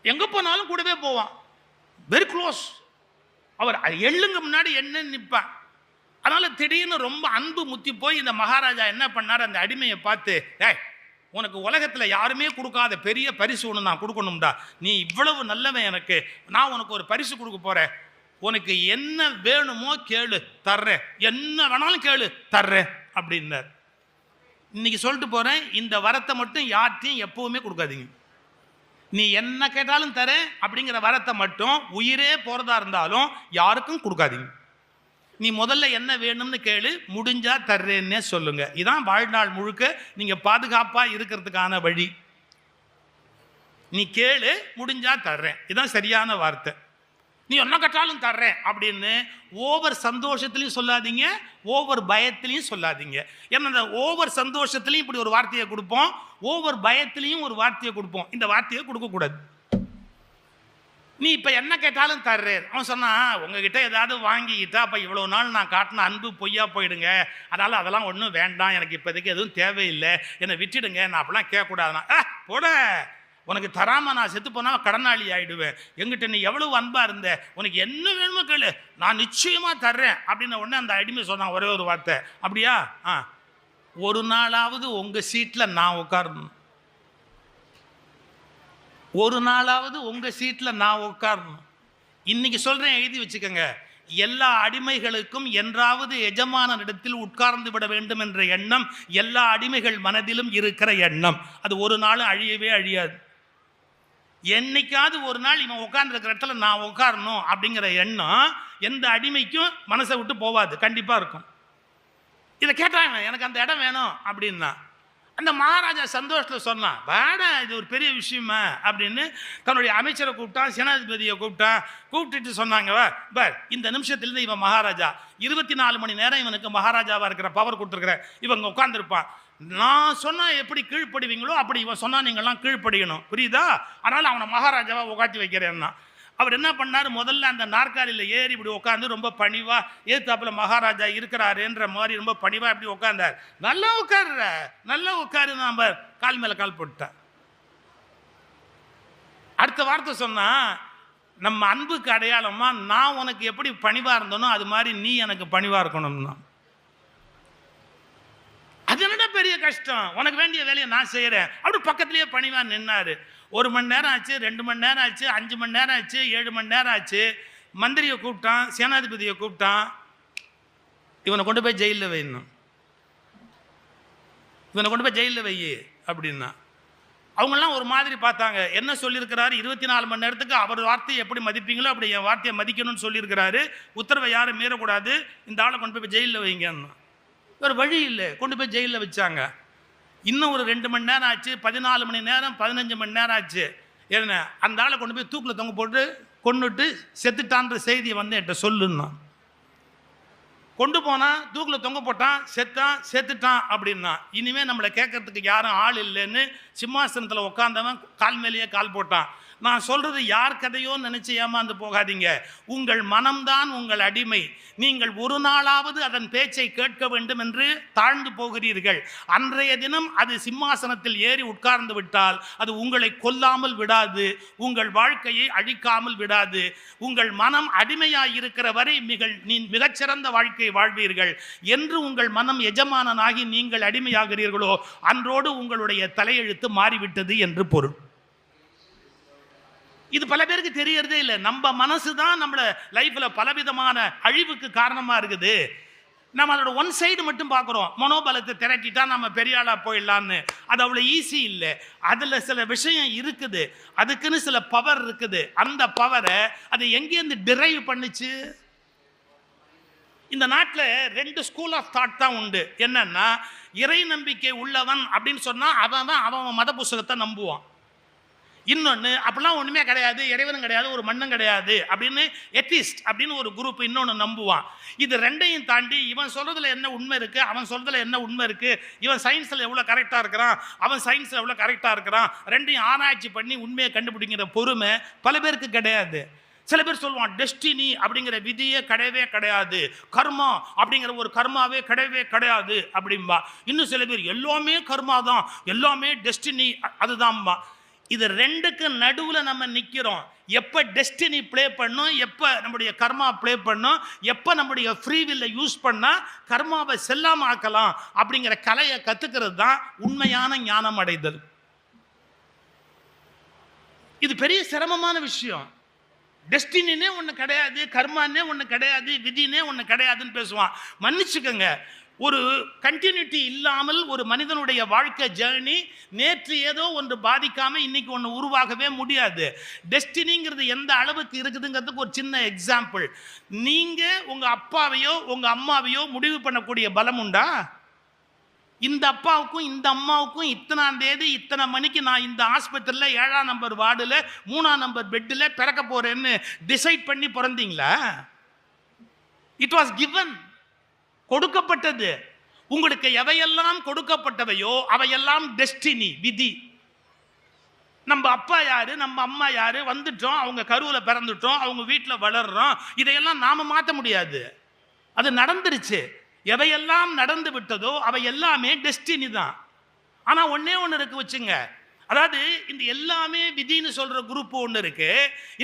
எங்க போனாலும் கூடவே போவான், வெரி க்ளோஸ். அவர் எள்ளுங்க முன்னாடி என்ன நிற்பான். அதனால திடீர்னு ரொம்ப அன்பு முத்தி போய் இந்த மகாராஜா என்ன பண்ணார், அந்த அடிமையை பார்த்து, ஏய் உனக்கு உலகத்துல யாருமே கொடுக்காத பெரிய பரிசு ஒன்று நான் கொடுக்கணும்டா, நீ இவ்வளவு நல்லவன், எனக்கு நான் உனக்கு ஒரு பரிசு கொடுக்க போறேன், உனக்கு என்ன வேணுமோ கேளு தர்றேன், என்ன வேணாலும் கேளு தர்றேன் அப்படின்னார். இன்னைக்கு சொல்லிட்டு போறேன், இந்த வரத்தை மட்டும் யார்ட்டையும் எப்பவுமே கொடுக்காதீங்க. நீ என்ன கேட்டாலும் தரேன் அப்படிங்கிற வரத்தை மட்டும் உயிரே போறதா இருந்தாலும் யாருக்கும் கொடுக்காதீங்க. நீ முதல்ல என்ன வேணும்னு கேளு, முடிஞ்சா தர்றேன்னே சொல்லுங்க. இதான் வாழ்நாள் முழுக்க நீங்க பாதுகாப்பா இருக்கிறதுக்கான வழி. நீ கேளு, முடிஞ்சா தர்றேன். இதுதான் சரியான வார்த்தை. நீ என்ன கட்டாலும் தர்றேன் அப்படின்னு ஓவர் சந்தோஷத்துலையும் சொல்லாதீங்க, ஓவர் பயத்திலையும் சொல்லாதீங்க. ஏன்னா இந்த ஓவர் சந்தோஷத்துலையும் இப்படி ஒரு வார்த்தையை கொடுப்போம், ஓவர் பயத்திலையும் ஒரு வார்த்தையை கொடுப்போம். இந்த வார்த்தையை கொடுக்கக்கூடாது. நீ இப்போ என்ன கேட்டாலும் தர்றேன். அவன் சொன்னான், உங்ககிட்ட ஏதாவது வாங்கிக்கிட்டா அப்போ இவ்வளோ நாள் நான் காட்டின அன்பு பொய்யா போயிடுங்க, அதனால் அதெல்லாம் ஒன்றும் வேண்டாம், எனக்கு இப்போதைக்கு எதுவும் தேவையில்லை, என்னை விட்டுடுங்க, நான் அப்படிலாம் கேட்கக்கூடாதுண்ணா. போட, உனக்கு தராமல் நான் செத்து போனால் கடனாளி ஆகிடுவேன், எங்கிட்ட நீ எவ்வளவு அன்பாக இருந்த, உனக்கு என்ன வேணுமோ கேளு, நான் நிச்சயமாக தர்றேன் அப்படின்ன உடனே அந்த அடிமை சொன்னான் ஒரே ஒரு வார்த்தை, அப்படியா? ஒரு நாளாவது உங்கள் சீட்டில் நான் உட்காரணும், ஒரு நாளாவது உங்கள் சீட்டில் நான் உட்காரணும். இன்னைக்கு சொல்கிறேன், எழுதி வச்சுக்கோங்க. எல்லா அடிமைகளுக்கும் என்றாவது எஜமானனிடத்தில் உட்கார்ந்து விட வேண்டும் என்ற எண்ணம் எல்லா அடிமைகள் மனதிலும் இருக்கிற எண்ணம். அது ஒரு நாளும் அழியவே அழியாது. என்னைக்காவது ஒரு நாள் இவன் உட்கார்ந்துருக்கிற இடத்துல நான் உட்காரணும் அப்படிங்கிற எண்ணம் எந்த அடிமைக்கும் மனசை விட்டு போவாது, கண்டிப்பாக இருக்கும். இதை கேட்டாங்க, எனக்கு அந்த இடம் வேணும் அப்படின்னா. அந்த மகாராஜா சந்தோஷத்தில் சொன்னான், வேடா இது ஒரு பெரிய விஷயமா அப்படின்னு தன்னுடைய அமைச்சரை கூப்பிட்டான், சேனாதிபதியை கூப்பிட்டுட்டு சொன்னாங்க, பார் இந்த நிமிஷத்துலேருந்து இவன் மகாராஜா, 24 மணி நேரம் இவனுக்கு மகாராஜாவாக இருக்கிற பவர் கொடுத்துருக்குறேன், இவங்க உட்காந்துருப்பான், நான் சொன்னால் எப்படி கீழ்ப்படுவீங்களோ அப்படி இவன் சொன்னால் நீங்கள்லாம் கீழ்ப்படியணும், புரியுதா? அதனால் அவனை மகாராஜாவாக உட்காத்தி வைக்கிறேன்னா. அவர் என்ன பண்ணார், முதல்ல அந்த நாற்காலியில் ஏறி இப்படி உட்காந்து ரொம்ப பணிவாக, ஏத்தாப்புல மகாராஜா இருக்கிறாருன்ற மாதிரி ரொம்ப பணிவாக இப்படி உட்காந்தார். நல்லா உட்காருற, நல்லா உட்காரு, நம்ம கால் மேலே கால் போட்டான். அடுத்த வார்த்தை சொன்னா, நம்ம அன்புக்கு அடையாளமா நான் உனக்கு எப்படி பணிவாக இருந்தனோ அது மாதிரி நீ எனக்கு பணிவாக இருக்கணும்னா. அது என்னடா பெரிய கஷ்டம், உனக்கு வேண்டிய வேலையை நான் செய்கிறேன் அப்படி பக்கத்துலேயே பணிவாக நின்னாரு. 1 மணி நேரம் ஆச்சு, 2 மணி நேரம் ஆச்சு, 5 மணி நேரம் ஆச்சு, 7 மணி நேரம் ஆச்சு. மந்திரியை கூப்பிட்டான், சேனாதிபதியை கூப்பிட்டான், இவனை கொண்டு போய் ஜெயிலில் வைணும், இவனை கொண்டு போய் ஜெயிலில் வை அப்படின்னா. அவங்கெல்லாம் ஒரு மாதிரி பார்த்தாங்க. என்ன சொல்லியிருக்கிறாரு, 24 மணி நேரத்துக்கு அவர் வார்த்தையை எப்படி மதிப்பீங்களோ அப்படி என் வார்த்தையை மதிக்கணும்னு சொல்லியிருக்கிறாரு, உத்தரவை யாரும் மீறக்கூடாது, இந்த ஆளை கொண்டு போய் ஜெயிலில் வைங்கன்னு. ஒரு வழி இல்லை, கொண்டு போய் ஜெயிலில் வச்சாங்க. இன்னும் ஒரு 2 மணி நேரம் ஆச்சு, 14 மணி நேரம், 15 மணி நேரம் ஆச்சு. என்ன, அந்த ஆளை கொண்டு போய் தூக்கில் தொங்க போட்டு கொண்டுட்டு செத்துட்டான்ற செய்தியை வந்து என்கிட்ட சொல்லுன்னா. கொண்டு போனால் தூக்கில் தொங்க போட்டான், செத்துட்டான் அப்படின்னா. இனிமேல் நம்மளை கேட்கறதுக்கு யாரும் ஆள் இல்லைன்னு சிம்மாசனத்தில் உட்காந்தவன் கால் மேலேயே கால் போட்டான். நான் சொல்கிறது யார் கதையோ நினச்சி ஏமாந்து போகாதீங்க. உங்கள் மனம்தான் உங்கள் அடிமை. நீங்கள் ஒரு நாளாவது அதன் பேச்சை கேட்க வேண்டும் என்று தாழ்ந்து போகிறீர்கள். அன்றைய தினம் அது சிம்மாசனத்தில் ஏறி உட்கார்ந்து விட்டால் அது உங்களை கொல்லாமல் விடாது, உங்கள் வாழ்க்கையை அழிக்காமல் விடாது. உங்கள் மனம் அடிமையாய் இருக்கிற வரை மிகச்சிறந்த வாழ்க்கை வாழ்வீர்கள். என்று உங்கள் மனம் எஜமானனாகி நீங்கள் அடிமையாகிறீர்களோ அன்றோடு உங்களுடைய தலையெழுத்து மாறிவிட்டது என்று பொருள். இது பல பேருக்கு தெரியறதே இல்லை. நம்ம மனசு தான் நம்மள லைஃப்ல பலவிதமான அழிவுக்கு காரணமா இருக்குது. நம்ம அதோட ஒன் சைடு மட்டும் பார்க்குறோம். மனோபலத்தை திரட்டிட்டா நம்ம பெரிய ஆளா போயிடலான்னு. அது அவ்வளோ ஈஸி இல்லை. அதில் சில விஷயம் இருக்குது, அதுக்குன்னு சில பவர் இருக்குது. அந்த பவரை அது எங்கேருந்து டிரைவ் பண்ணுச்சு? இந்த நாட்டில் 2 ஸ்கூல் ஆஃப் தாட் தான் உண்டு. என்னன்னா, இறை நம்பிக்கை உள்ளவன் அப்படின்னு சொன்னால் அவன் மத புஸ்தகத்தை நம்புவான். இன்னொன்று, அப்படிலாம் ஒன்றுமே கிடையாது, இறைவனும் கிடையாது, ஒரு மண்ணும் கிடையாது அப்படின்னு எத்திஸ்ட் அப்படின்னு ஒரு குரூப் இன்னொன்று நம்புவான். இது ரெண்டையும் தாண்டி இவன் சொல்கிறதுல என்ன உண்மை இருக்குது, அவன் சொல்கிறதுல என்ன உண்மை இருக்குது, இவன் சயின்ஸில் எவ்வளோ கரெக்டாக இருக்கிறான், அவன் சயின்ஸில் எவ்வளோ கரெக்டாக இருக்கிறான், ரெண்டையும் ஆராய்ச்சி பண்ணி உண்மையை கண்டுபிடிக்கிற பொறுமை பல பேருக்கு கிடையாது. சில பேர் சொல்லுவான், டெஸ்டினி அப்படிங்கிற விதியே கிடையவே கிடையாது, கர்மா அப்படிங்கிற ஒரு கர்மாவே கிடையவே கிடையாது அப்படின்பா. இன்னும் சில பேர் எல்லாமே கர்மா தான், எல்லாமே டெஸ்டினி அதுதான்பா. இது ரெண்டுக்கு நடுவில் நம்ம நிற்கிறோம். எப்போ டெஸ்டினி ப்ளே பண்ணும், எப்போ நம்முடைய கர்மா ப்ளே பண்ணும், எப்போ நம்முடைய ஃப்ரீவில்லை யூஸ் பண்ணால் கர்மாவை செல்லாமல் ஆக்கலாம் அப்படிங்கிற கலையை கற்றுக்கிறது தான் உண்மையான ஞானம் அடைதல். இது பெரிய சிரமமான விஷயம். டெஸ்டினே ஒன்று கிடையாது, கர்மானே ஒன்று கிடையாது, விதினே ஒன்று கிடையாதுன்னு பேசுவான். மன்னிச்சுக்கோங்க, ஒரு கண்டினியூட்டி இல்லாமல் ஒரு மனிதனுடைய வாழ்க்கை ஜேர்னி நேற்று ஏதோ ஒன்று பாதிக்காமல் இன்னைக்கு ஒன்று உருவாகவே முடியாது. டெஸ்டினிங்கிறது எந்த அளவுக்கு இருக்குதுங்கிறதுக்கு ஒரு சின்ன எக்ஸாம்பிள். நீங்கள் உங்கள் அப்பாவையோ உங்கள் அம்மாவையோ முடிவு பண்ணக்கூடிய பலம் உண்டா? இந்த அப்பாவுக்கும் இந்த அம்மாவுக்கும் இத்தனாம் தேதி இத்தனை மணிக்கு நான் இந்த ஆஸ்பத்திரியில் 7ஆம் நம்பர் வார்டில் 3ஆம் நம்பர் பெட்டில் பிறக்க போறேன்னு டிசைட் பண்ணி பிறந்தீங்களா? இட் வாஸ் கிவன், கொடுக்கப்பட்டது. உங்களுக்கு எவையெல்லாம் கொடுக்கப்பட்டவையோ அவையெல்லாம் டெஸ்டினி, விதி. நம்ம அப்பா யாரு, நம்ம அம்மா யாரு, வந்துட்டோம், அவங்க கருவுல பிறந்துட்டோம், அவங்க வீட்டில் வளர்றோம், இதையெல்லாம் நாம மாற்ற முடியாது. அது நடந்துருச்சு. எவையெல்லாம் நடந்து விட்டதோ அவை எல்லாமே டெஸ்டினி தான். ஆனா ஒன்னே ஒன்று இருக்கு வச்சுங்க, அதாவது இந்த எல்லாமே விதின்னு சொல்ற குரூப் ஒன்று இருக்கு.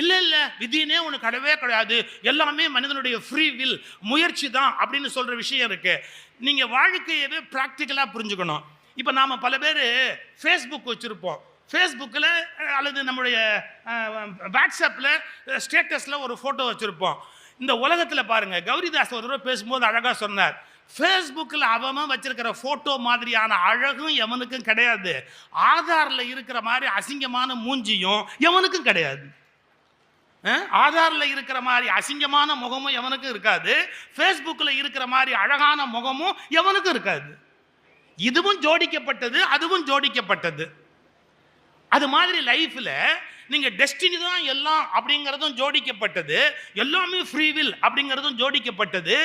இல்ல இல்ல விதினே ஒன்று கிடையவே கிடையாது, எல்லாமே மனிதனுடைய ஃப்ரீ வில், முயற்சி தான் அப்படின்னு சொல்ற விஷயம் இருக்கு. நீங்க வாழ்க்கையவே பிராக்டிக்கலா புரிஞ்சுக்கணும். இப்போ நாம பல பேர் ஃபேஸ்புக் வச்சிருப்போம். ஃபேஸ்புக்கில் அல்லது நம்முடைய வாட்ஸ்அப்பில் ஸ்டேட்டஸில் ஒரு ஃபோட்டோ வச்சுருப்போம். இந்த உலகத்தில் பாருங்கள், கௌரிதாஸ் ஒரு தடவை பேசும்போது அழகாக சொன்னார், ஃபேஸ்புக்கில் அவன் வச்சிருக்கிற ஃபோட்டோ மாதிரியான அழகும் எவனுக்கும் கிடையாது, ஆதாரில் இருக்கிற மாதிரி அசிங்கமான மூஞ்சியும் எவனுக்கும் கிடையாது. ஆதாரில் இருக்கிற மாதிரி அசிங்கமான முகமும் எவனுக்கும் இருக்காது, ஃபேஸ்புக்கில் இருக்கிற மாதிரி அழகான முகமும் எவனுக்கும் இருக்காது. இதுவும் ஜோடிக்கப்பட்டது, அதுவும் ஜோடிக்கப்பட்டது. அது மாதிரி லைஃப்பில் நீங்கள் டெஸ்டினி தான் எல்லாம் அப்படிங்கிறதும் ஜோடிக்கப்பட்டது, எல்லாமே ஃப்ரீவில் அப்படிங்கிறதும் ஜோடிக்கப்பட்டது.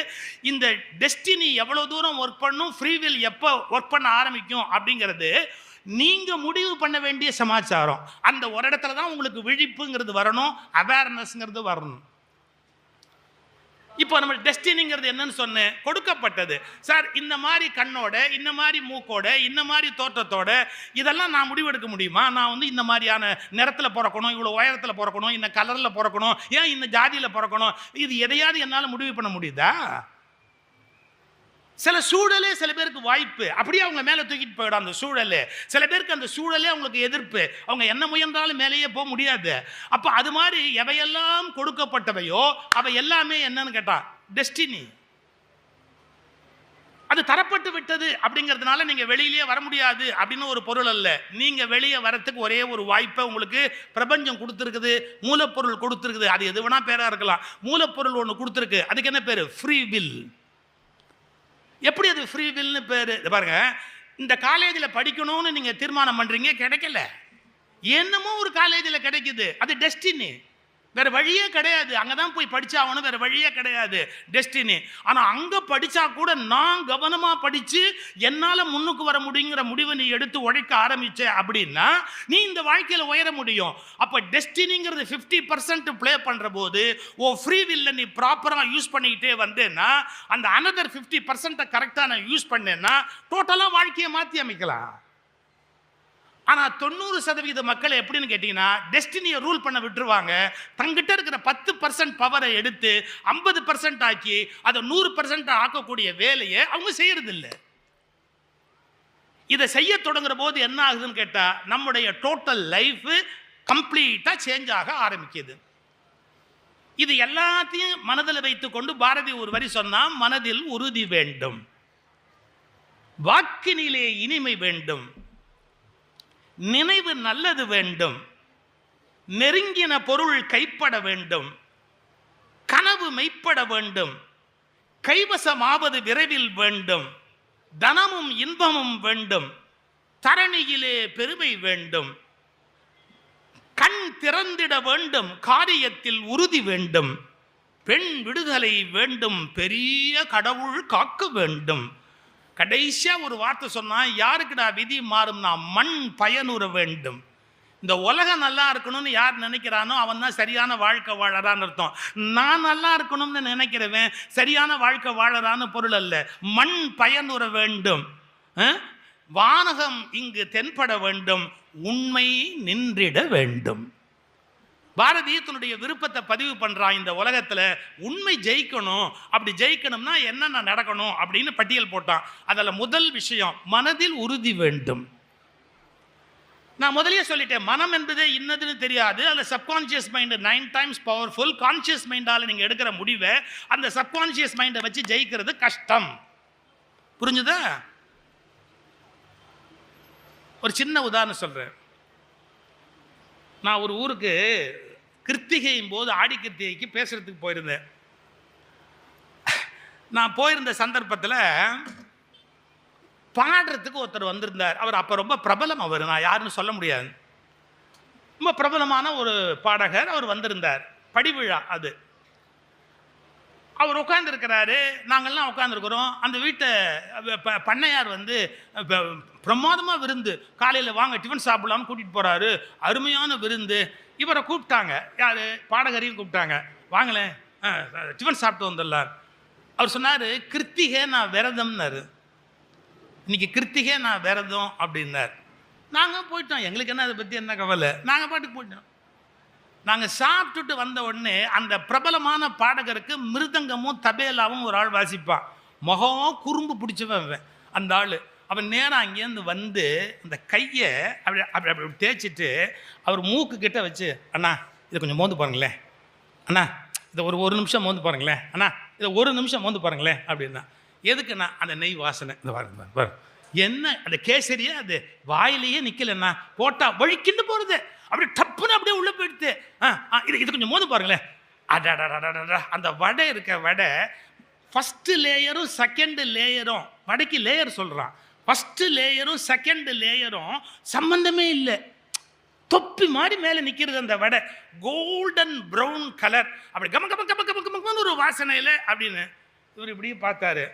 இந்த டெஸ்டினி எவ்வளோ தூரம் ஒர்க் பண்ணும், ஃப்ரீவில் எப்போ ஒர்க் பண்ண ஆரம்பிக்கும் அப்படிங்கிறது நீங்கள் முடிவு பண்ண வேண்டிய சமாச்சாரம். அந்த ஒரு இடத்துல தான் உங்களுக்கு விழிப்புங்கிறது வரணும், அவேர்னஸ்ங்கிறது வரணும். இப்போ நம்ம டெஸ்டினிங்கிறது என்னன்னு சொன்னேன், கொடுக்கப்பட்டது. சார் இந்த மாதிரி கண்ணோட, இந்த மாதிரி மூக்கோட, இந்த மாதிரி தோற்றத்தோட இதெல்லாம் நான் முடிவெடுக்க முடியுமா? நான் வந்து இந்த மாதிரியான நிறத்தில் பிறக்கணும், இவ்வளோ உயரத்தில் பிறக்கணும், இந்த கலரில் பிறக்கணும், ஏன் இந்த ஜாதியில் பிறக்கணும், இது எதையாவது என்னால் முடிவு பண்ண முடியுதா? சில சூழலே சில பேருக்கு வாய்ப்பு, அப்படியே அவங்க மேலே தூக்கிட்டு போயிடும் அந்த சூழல். சில பேருக்கு அந்த சூழலே அவங்களுக்கு எதிர்ப்பு, அவங்க என்ன முயன்றாலும் மேலேயே போக முடியாது. அப்போ அது மாதிரி எவையெல்லாம் கொடுக்கப்பட்டவையோ அவை எல்லாமே என்னன்னு கேட்டா டெஸ்டினி. அது தரப்பட்டு விட்டது அப்படிங்கிறதுனால நீங்க வெளியிலேயே வர முடியாது அப்படின்னு ஒரு பொருள் அல்ல. நீங்க வெளியே வரத்துக்கு ஒரே ஒரு வாய்ப்பை உங்களுக்கு பிரபஞ்சம் கொடுத்துருக்குது, மூலப்பொருள் கொடுத்துருக்குது. அது எது வேணா பேரா இருக்கலாம். மூலப்பொருள் ஒன்று கொடுத்துருக்கு, அதுக்கு என்ன பேரு? Free will. எப்படி அது ஃப்ரீ வில்னு பேரு? பாருங்க, இந்த காலேஜில் படிக்கணும்னு நீங்க தீர்மானம் பண்றீங்க, கிடைக்கல, என்னமோ ஒரு காலேஜில் கிடைக்குது, அது டெஸ்டினி. வேற வழியே கிடையாது, அங்கதான் போய் படிச்சாகணும், வேற வழியே கிடையாது, டெஸ்டினி. ஆனா அங்க படிச்சா கூட நான் கவனமா படிச்சு என்னால முன்னுக்கு வர முடியுங்கிற முடிவை நீ எடுத்து உழைக்க ஆரம்பிச்ச அப்படின்னா நீ இந்த வாழ்க்கையில உயர முடியும். அப்ப டெஸ்டினிங்கிறது 50% பிளே பண்ற போது ஓ ஃப்ரீ வில்ல நீ ப்ராப்பரா யூஸ் பண்ணிக்கிட்டே வந்தேன்னா, அந்த அனதர் 50% கரெக்டா நான் யூஸ் பண்ணேன்னா டோட்டலா வாழ்க்கையை மாற்றி அமைக்கலாம். ஆனால் 90% மக்கள் எப்படின்னு கேட்டிங்கன்னா, டெஸ்டினியை ரூல் பண்ண விட்டுருவாங்க. தங்கிட்ட இருக்கிற 10% பவரை எடுத்து 50% ஆக்கி அதை 100% ஆக்கக்கூடிய வேலையை அவங்க செய்யறதில்லை. இதை செய்ய தொடங்குற போது என்ன ஆகுதுன்னு கேட்டால், நம்முடைய டோட்டல் லைஃப் கம்ப்ளீட்டாக சேஞ்ச் ஆக ஆரம்பிக்குது. இது எல்லாத்தையும் மனதில் வைத்துக்கொண்டு பாரதி ஒரு வரி சொன்னா, மனதில் உறுதி வேண்டும், வாக்கினிலே இனிமை வேண்டும், நினைவு நல்லது வேண்டும், நெருங்கின பொருள் கைப்பட வேண்டும், கனவு மெய்ப்பட வேண்டும், கைவசமாவது விரைவில் வேண்டும், தனமும் இன்பமும் வேண்டும், தரணியிலே பெருமை வேண்டும், கண் திறந்திட வேண்டும், காரியத்தில் உறுதி வேண்டும், பெண் விடுதலை வேண்டும், பெரிய கடவுள் காக்க வேண்டும். கடைசியா ஒரு வார்த்தை சொன்னா, யாருக்குடா விதி மாறும்னா மண் பயனுற வேண்டும். இந்த உலகம் நல்லா இருக்கணும்னு யார் நினைக்கிறானோ அவன் தான் சரியான வாழ்க்கை வாழறான்னு அர்த்தம். நான் நல்லா இருக்கணும்னு நினைக்கிறவன் சரியான வாழ்க்கை வாழறான்னு பொருள் அல்ல. மண் பயனுற வேண்டும், வானகம் இங்கு தென்பட வேண்டும், உண்மை நின்றிட வேண்டும். பாரதி தன்னுடைய விருப்பத்தை பதிவு பண்றான். இந்த உலகத்துல உண்மை ஜெயிக்கணும், அப்படி ஜெயிக்கணும்னா என்னென்ன நடக்கணும் அப்படின்னு பட்டியல் போட்டான். அதில் முதல் விஷயம் மனதில் உறுதி வேண்டும். நான் முதலே சொல்லிட்டேன், மனம் என்பது இன்னதுன்னு தெரியாது. அதில் subconscious mind 9 times powerful. Conscious மைண்டால நீங்க எடுக்கிற முடிவை அந்த சப்கான்சியஸ் மைண்டை வச்சு ஜெயிக்கிறது கஷ்டம். புரிஞ்சுதா? ஒரு சின்ன உதாரணம் சொல்றேன். நான் ஒரு ஊருக்கு கிருத்திகையும் போது ஆடி கிருத்திகைக்கு பேசுறதுக்கு போயிருந்தேன். நான் போயிருந்த சந்தர்ப்பத்தில் பாடுறதுக்கு ஒருத்தர் வந்திருந்தார். அவர் அப்போ ரொம்ப பிரபலம். அவர் நான் யாருன்னு சொல்ல முடியாது, ரொம்ப பிரபலமான ஒரு பாடகர். அவர் வந்திருந்தார். படிவிழா அது. அவர் உட்காந்துருக்கிறாரு, நாங்கள்லாம் உட்காந்துருக்குறோம். அந்த வீட்டை பண்ணையார் வந்து பிரமாதமாக விருந்து, காலையில் வாங்க டிஃபன் சாப்பிடலாம்னு கூட்டிகிட்டு போகிறாரு. அருமையான விருந்து. இவரை கூப்பிட்டாங்க, யார் பாடகரையும் கூப்பிட்டாங்க, வாங்களேன் டிஃபன் சாப்பிட்டு வந்துடலாம். அவர் சொன்னார், கிருத்திகை நான் விரதம்னாரு. இன்னைக்கு கிருத்திகை நான் விரதம் அப்படின்னார். நாங்கள் போயிட்டோம், எங்களுக்கு என்ன அதை பற்றி என்ன கவலை, நாங்கள் பாட்டுக்கு போயிட்டோம். நாங்கள் சாப்பிட்டுட்டு வந்த உடனே அந்த பிரபலமான பாடகருக்கு மிருதங்கமும் தபேலாவும் ஒரு ஆள் வாசிப்பான். முகம் குறும்பு பிடிச்சவன் அந்த ஆள். அவன் நேரம் அங்கேருந்து வந்து அந்த கையை அப்படி அப்படி அப்படி தேய்ச்சிட்டு அவர் மூக்கு கிட்ட வச்சு, அண்ணா இதை கொஞ்சம் மோந்து பாருங்களேன், அண்ணா இதை ஒரு நிமிஷம் மோந்து பாருங்களேன், அண்ணா இதை ஒரு நிமிஷம் மோந்து பாருங்களேன் அப்படின்னா. எதுக்குண்ணா? அந்த நெய் வாசனை. இந்த பாருங்க என்ன அந்த கேசரியே அது வாயிலேயே நிற்கலண்ணா, போட்டால் வழிக்கிண்டு போகிறது, அப்படி டப்புன்னு அப்படியே உள்ளே போயிடுது. இது கொஞ்சம் மோந்து பாருங்களேன். அடடா அந்த வடை இருக்க வடை ஃபஸ்ட்டு லேயரும் செகண்டு லேயரும், வடைக்கு லேயர் சொல்கிறான், ஃபஸ்ட்டு லேயரும் செகண்டு லேயரும் சம்பந்தமே இல்லை. தொப்பி மாடி மேலே நிற்கிறது அந்த வடை, கோல்டன் ப்ரௌன் கலர், அப்படி கம கம கம கம கமன்னு ஒரு வாசனையில் அப்படின்னு. இவர் இப்படியே பார்த்தாரு.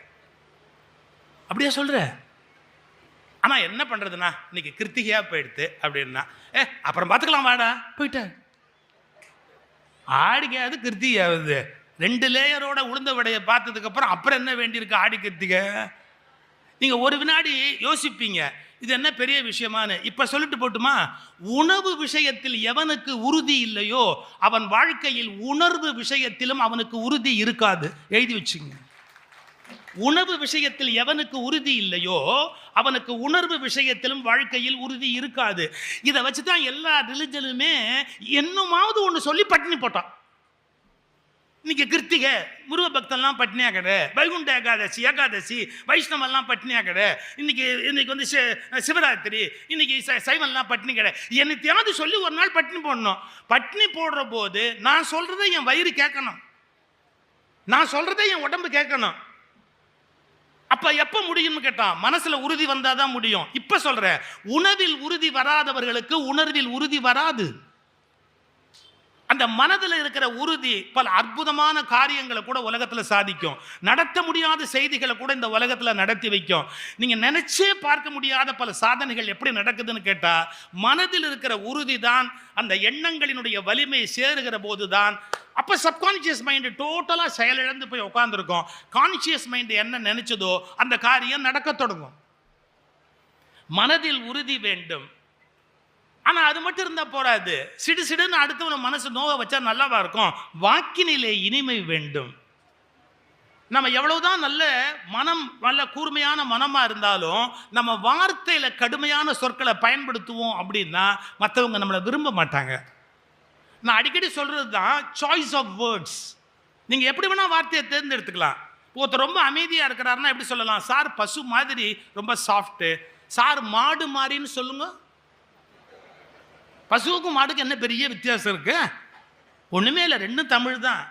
அப்படியே சொல்கிற, ஆனால் என்ன பண்ணுறதுண்ணா இன்னைக்கு கிருத்திகையாக போயிடுது அப்படின்னா. அப்புறம் பார்த்துக்கலாம் வாடா போயிட்டார். ஆடிக்காது கிருத்திகையாவது 2 லேயரோட உளுந்த வடையை பார்த்ததுக்கப்புறம் அப்புறம் என்ன வேண்டியிருக்கு ஆடி கிருத்திகை? நீங்கள் ஒரு வினாடி யோசிப்பீங்க, இது என்ன பெரிய விஷயமானு. இப்போ சொல்லிட்டு போட்டுமா, உணவு விஷயத்தில் எவனுக்கு உறுதி இல்லையோ அவன் வாழ்க்கையில் உணர்வு விஷயத்திலும் அவனுக்கு உறுதி இருக்காது. எழுதி வச்சுங்க. உணவு விஷயத்தில் எவனுக்கு உறுதி இல்லையோ அவனுக்கு உணர்வு விஷயத்திலும் வாழ்க்கையில் உறுதி இருக்காது. இதை வச்சு தான் எல்லா ரிலிஜனுமே என்னமாவது ஒன்று சொல்லி பட்டினி போட்டான். இன்னைக்கு கிருத்திகை முருக பக்தன்லாம் பட்னியாக கடை, வைகுண்ட ஏகாதசி வைஷ்ணவெல்லாம் பட்னியாக கடை, இன்னைக்கு வந்து சிவராத்திரி, இன்னைக்கு சைவன்லாம் பட்னி கடை. என்னத்தையாவது சொல்லி ஒரு நாள் பட்னி போடணும். பட்னி போடுற போது நான் சொல்றதை என் வயிறு கேட்கணும், நான் சொல்றதை என் உடம்பு கேட்கணும். அப்ப எப்ப முடியும்னு கேட்டான், மனசுல உறுதி வந்தாதான் முடியும். இப்ப சொல்றேன், உணவில் உறுதி வராதவர்களுக்கு உணர்வில் உறுதி வராது. அந்த மனதில் இருக்கிற உறுதி பல அற்புதமான காரியங்களை கூட உலகத்தில் சாதிக்கும். நடத்த முடியாத செய்திகளை கூட இந்த உலகத்தில் நடத்தி வைக்கும். நீங்க நினைச்சே பார்க்க முடியாத பல சாதனைகள் எப்படி நடக்குதுன்னு கேட்டா, மனதில் இருக்கிற உறுதி தான். அந்த எண்ணங்களினுடைய வலிமை சேருகிற போதுதான் அப்ப சப்கான்சியஸ் மைண்ட் டோட்டலா செயலிழந்து போய் உட்கார்ந்துருக்கும். கான்சியஸ் மைண்ட் என்ன நினைச்சதோ அந்த காரியம் நடக்க தொடங்கும். மனதில் உறுதி வேண்டும். ஆனா அது மட்டும் இருந்தா போறாது. சிடு சிடுன்னு அடுத்தவன மனசு நோக வச்சா நல்லாவா இருக்கும்? வாக்கினிலே இனிமை வேண்டும். நம்ம எவ்வளவுதான் நல்ல கூர்மையான மனமா இருந்தாலும் நம்ம வார்த்தையில கடுமையான சொற்களை பயன்படுத்துவோம் அப்படின்னா மற்றவங்க நம்மளை விரும்ப மாட்டாங்க. நான் அடிக்கடி சொல்றது தான் சாய்ஸ் ஆஃப் வேர்ட்ஸ். நீங்க எப்படி வேணா வார்த்தையை தேர்ந்தெடுத்துக்கலாம். ஒருத்தர் ரொம்ப அமைதியா இருக்கிறாருன்னா எப்படி சொல்லலாம்? சார் பசு மாதிரி ரொம்ப சாஃப்ட், சார் மாடு மாதிரின்னு சொல்லுங்க. பசுவுக்கும் மாடுக்கு என்ன பெரிய வித்தியாசம் இருக்கு? ஒண்ணுமே இல்லை, ரெண்டும் தமிழ் தான்.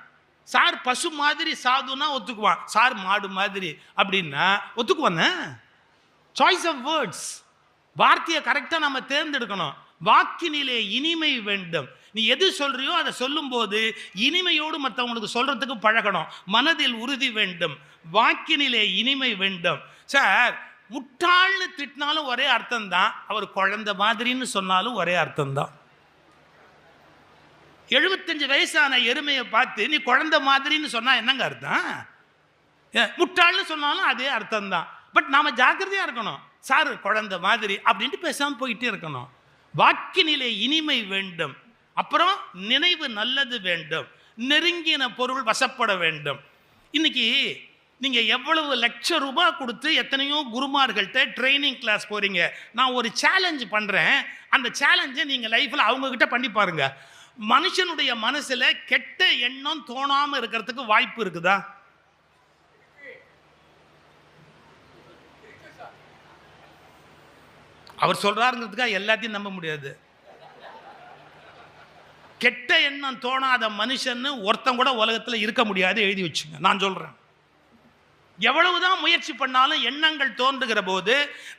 சார் பசு மாதிரி சாதுன்னா ஒத்துக்குவான், சார் மாடு மாதிரி அப்படின்னா ஒத்துக்குவானே. சாய்ஸ் ஆஃப் வேர்ட்ஸ், வார்த்தையை கரெக்டாக நம்ம தேர்ந்தெடுக்கணும். வாக்கினிலே இனிமை வேண்டும். நீ எது சொல்றியோ அதை சொல்லும் போது இனிமையோடு மற்றவங்களுக்கு சொல்றதுக்கு பழகணும். மனதில் உறுதி வேண்டும், வாக்கினிலே இனிமை வேண்டும். சார் முட்டாள்னு திட்டினாலும் ஒரே அர்த்தம் தான், அவர் குழந்தை மாதிரின்னு சொன்னாலும் ஒரே அர்த்தம் தான். 75 வயசான எருமையை பார்த்து நீ குழந்தை மாதிரின்னு சொன்னா என்னங்க அர்த்தம்? முட்டாள்னு சொன்னாலும் அதே அர்த்தம் தான். பட் நாம ஜாக்கிரதையா இருக்கணும். சார் குழந்தை மாதிரி அப்படின்ட்டு பேசாம போயிட்டே இருக்கணும். வாக்கினிலே இனிமை வேண்டும். அப்புறம் நினைவு நல்லது வேண்டும். நெருங்கின பொருள் வசப்பட வேண்டும். இன்னைக்கு நீங்க எவ்வளவு லட்சம் ரூபாய் கொடுத்து எத்தனையோ குருமார்கள்ட்ட ட்ரைனிங் கிளாஸ் போறீங்க. நான் ஒரு சேலஞ்ச் பண்றேன், அந்த சேலஞ்சை நீங்க லைஃப்ல அவங்க கிட்ட பண்ணி பாருங்க. மனுஷனுடைய மனசுல கெட்ட எண்ணம் தோணாம இருக்கிறதுக்கு வாய்ப்பு இருக்குதா? அவர் சொல்றாருங்கிறதுக்காக எல்லாத்தையும் நம்ப முடியாது. கெட்ட எண்ணம் தோணாத மனுஷன்னு ஒருத்தன் கூட உலகத்தில் இருக்க முடியாது. எழுதி வச்சுங்க, நான் சொல்றேன். எவ்வளவுதான் முயற்சி பண்ணாலும் எண்ணங்கள் தோன்றுகிற போது